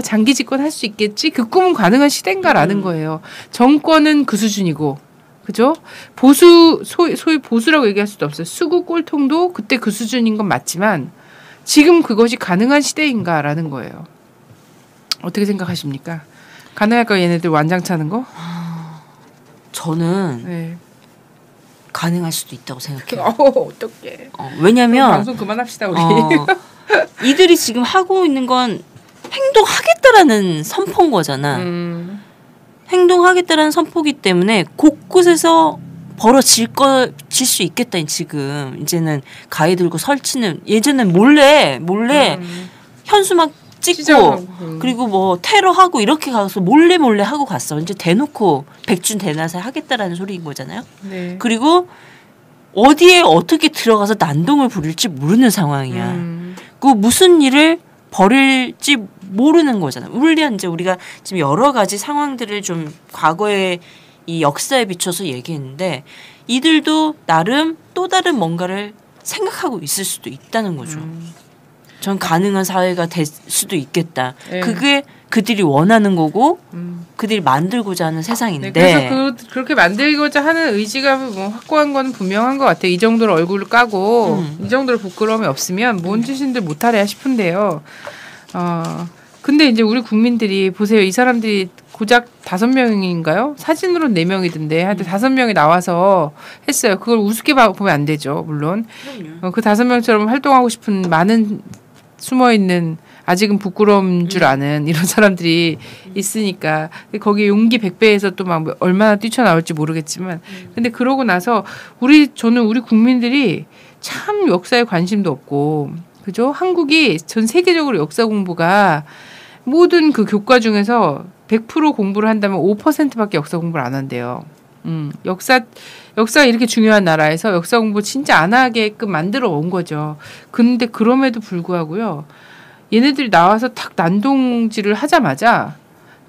S4: 장기 집권 할 수 있겠지. 그 꿈은 가능한 시대인가라는 거예요. 정권은 그 수준이고, 그죠? 소위 보수라고 얘기할 수도 없어요. 수구 꼴통도 그때 그 수준인 건 맞지만 지금 그것이 가능한 시대인가라는 거예요. 어떻게 생각하십니까? 가능할까 얘네들 완장 차는 거?
S5: 저는
S4: 네.
S5: 가능할 수도 있다고 생각해요.
S4: 어떡해.
S5: 왜냐면
S4: 방송 그만합시다 우리.
S5: 이들이 지금 하고 있는 건 행동하겠다라는 선포인 거잖아. 행동하겠다라는 선포기 때문에 곳곳에서 벌어질 수 있겠다. 지금 이제는 가위 들고 설치는 예전엔 몰래 현수막 찍고 그리고 뭐 테러하고 이렇게 가서 몰래 하고 갔어. 이제 대놓고 백준대낮에 하겠다라는 소리인 거잖아요.
S4: 네.
S5: 그리고 어디에 어떻게 들어가서 난동을 부릴지 모르는 상황이야. 그 무슨 일을 벌일지 모르는 거잖아. 물론 이제 우리가 지금 여러 가지 상황들을 좀 과거의 이 역사에 비춰서 얘기했는데 이들도 나름 또 다른 뭔가를 생각하고 있을 수도 있다는 거죠. 전 가능한 사회가 될 수도 있겠다.
S4: 네.
S5: 그게 그들이 원하는 거고 그들이 만들고자 하는 세상인데.
S4: 네, 그래서 그렇게 만들고자 하는 의지가 뭐 확고한 건 분명한 것 같아요. 이 정도로 얼굴을 까고 이 정도로 부끄러움이 없으면 뭔 짓인들 못하랴 싶은데요. 근데 이제 우리 국민들이 보세요. 이 사람들이 고작 5명인가요? 사진으로 4명이던데 하여튼 5명이 나와서 했어요. 그걸 우습게 보면 안 되죠. 물론 그 5명처럼 활동하고 싶은 많은 숨어있는 아직은 부끄러운 줄 아는 이런 사람들이 있으니까 거기에 용기 100배에서 또 막 얼마나 뛰쳐나올지 모르겠지만 근데 그러고 나서 저는 우리 국민들이 참 역사에 관심도 없고 그죠? 한국이 전 세계적으로 역사 공부가 모든 그 교과 중에서 100% 공부를 한다면 5%밖에 역사 공부를 안 한대요. 역사가 이렇게 중요한 나라에서 역사 공부 진짜 안 하게끔 만들어 온 거죠. 근데 그럼에도 불구하고요. 얘네들이 나와서 탁 난동질을 하자마자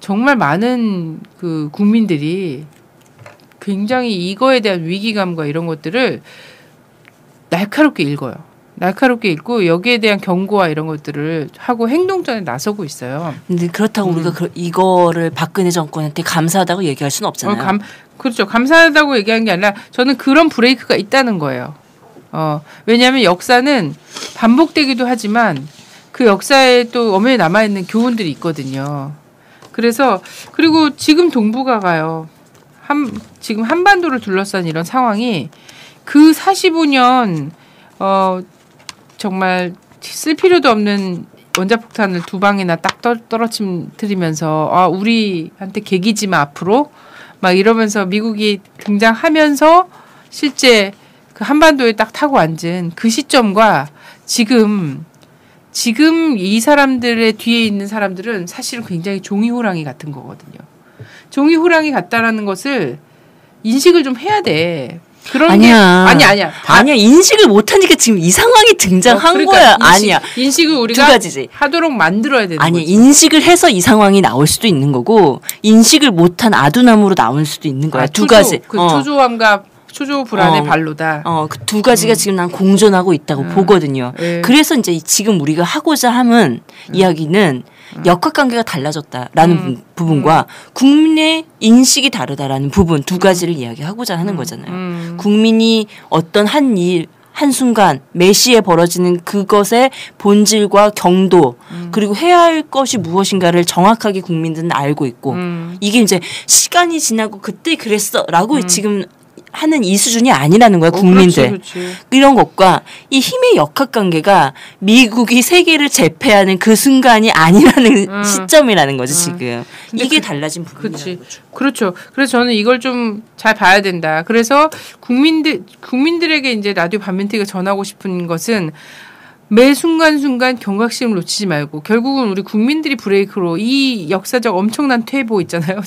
S4: 정말 많은 그 국민들이 굉장히 이거에 대한 위기감과 이런 것들을 날카롭게 읽어요. 날카롭게 읽고 여기에 대한 경고와 이런 것들을 하고 행동전에 나서고 있어요.
S5: 근데 그렇다고 우리가 이거를 박근혜 정권한테 감사하다고 얘기할 수는 없잖아요.
S4: 그렇죠. 감사하다고 얘기하는 게 아니라 저는 그런 브레이크가 있다는 거예요. 왜냐하면 역사는 반복되기도 하지만 그 역사에 또 엄연히 남아있는 교훈들이 있거든요. 그리고 지금 동북아가요. 지금 한반도를 둘러싼 이런 상황이 그 45년 정말 쓸 필요도 없는 원자폭탄을 2방이나 딱 떨어뜨리면서 우리한테 계기지마 앞으로 막 이러면서 미국이 등장하면서 실제 그 한반도에 딱 타고 앉은 그 시점과 지금 지금 이 사람들의 뒤에 있는 사람들은 사실은 굉장히 종이 호랑이 같은 거거든요. 종이 호랑이 같다라는 것을 인식을 좀 해야 돼. 그런
S5: 아니야.
S4: 아니야.
S5: 아니야. 인식을 못하니까 지금 이 상황이 등장한
S4: 그러니까
S5: 거야.
S4: 인식,
S5: 아니야.
S4: 인식을 우리가
S5: 두 가지지.
S4: 하도록 만들어야 되는
S5: 아니,
S4: 거지.
S5: 인식을 해서 이 상황이 나올 수도 있는 거고, 인식을 못한 아두나무로 나올 수도 있는 거야. 두 가지.
S4: 초조함과 초조 불안의 발로다.
S5: 그 두 가지가 지금 난 공존하고 있다고 보거든요. 그래서 이제 지금 우리가 하고자 하는 이야기는 역학관계가 달라졌다라는 부분과 국민의 인식이 다르다라는 부분 두 가지를 이야기하고자 하는 거잖아요. 국민이 어떤 한 일, 한순간 매시에 벌어지는 그것의 본질과 경도 그리고 해야 할 것이 무엇인가를 정확하게 국민들은 알고 있고 이게 이제 시간이 지나고 그때 그랬어라고 지금 하는 이 수준이 아니라는 거야, 국민들.
S4: 그렇지.
S5: 이런 것과 이 힘의 역학관계가 미국이 세계를 제패하는 그 순간이 아니라는 시점이라는 거지, 지금. 이게 달라진 부분이라는 거죠.
S4: 그렇죠. 그래서 저는 이걸 좀 잘 봐야 된다. 그래서 국민들에게 이제 라디오 반민특위가 전하고 싶은 것은 매 순간순간 경각심을 놓치지 말고 결국은 우리 국민들이 브레이크로 이 역사적 엄청난 퇴보 있잖아요.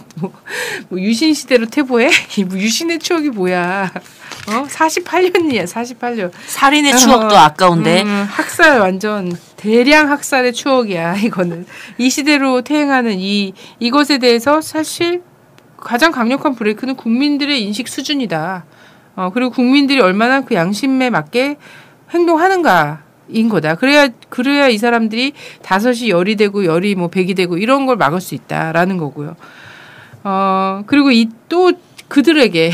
S4: 뭐 유신 시대로 퇴보해? 뭐 유신의 추억이 뭐야? 48년이야. 48년.
S5: 살인의 추억도 아까운데.
S4: 학살 완전 대량 학살의 추억이야. 이거는 이 시대로 퇴행하는 이것에 대해서 사실 가장 강력한 브레이크는 국민들의 인식 수준이다. 그리고 국민들이 얼마나 그 양심에 맞게 행동하는가. 인 거다. 그래야 이 사람들이 5이 10이 되고 10이 뭐 100이 되고 이런 걸 막을 수 있다라는 거고요. 그리고 또 그들에게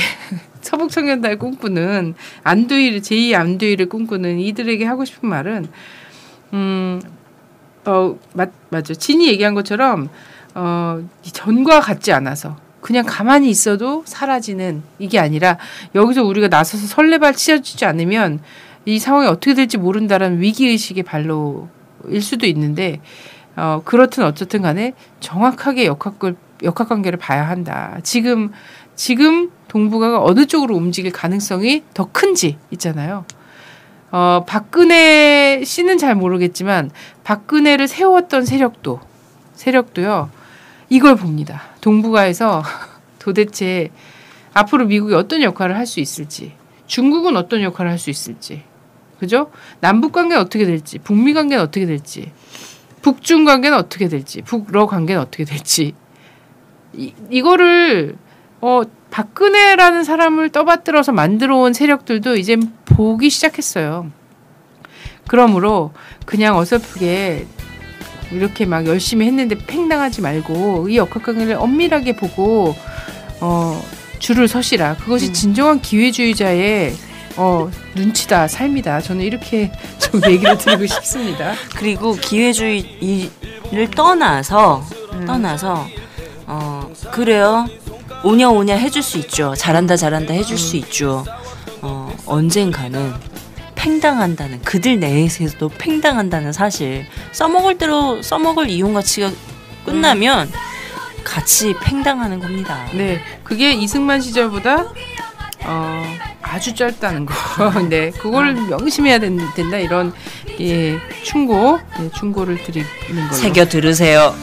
S4: 서북청년단을 꿈꾸는 제2 안두희를 꿈꾸는 이들에게 하고 싶은 말은 맞죠. 진이 얘기한 것처럼 전과 같지 않아서 그냥 가만히 있어도 사라지는 이게 아니라 여기서 우리가 나서서 설레발 치어주지 않으면 이 상황이 어떻게 될지 모른다라는 위기의식의 발로일 수도 있는데 그렇든 어쨌든 간에 정확하게 역학관계를 봐야 한다. 지금 동북아가 어느 쪽으로 움직일 가능성이 더 큰지 있잖아요. 박근혜 씨는 잘 모르겠지만 박근혜를 세웠던 세력도요. 이걸 봅니다. 동북아에서 도대체 앞으로 미국이 어떤 역할을 할 수 있을지 중국은 어떤 역할을 할 수 있을지 그죠? 남북 관계는 어떻게 될지, 북미 관계는 어떻게 될지, 북중 관계는 어떻게 될지, 북러 관계는 어떻게 될지. 이거를 박근혜라는 사람을 떠받들어서 만들어 온 세력들도 이제 보기 시작했어요. 그러므로 그냥 어설프게 이렇게 막 열심히 했는데 팽당하지 말고 이 역학관계를 엄밀하게 보고 줄을 서시라. 그것이 진정한 기회주의자의 눈치다, 삶이다. 저는 이렇게 좀 얘기를 드리고 싶습니다.
S5: 그리고 기회주의를 떠나서 그래요. 오냐 해줄 수 있죠. 잘한다 해줄 수 있죠. 언젠가는 팽당한다는 그들 내에서도 팽당한다는 사실 써먹을 대로 써먹을 이용 가치가 끝나면 같이 팽당하는 겁니다.
S4: 네, 그게 이승만 시절보다 아주 짧다는 거. 네, 그걸 명심해야 된다. 이런 충고를 드리는 걸로.
S5: 새겨 들으세요.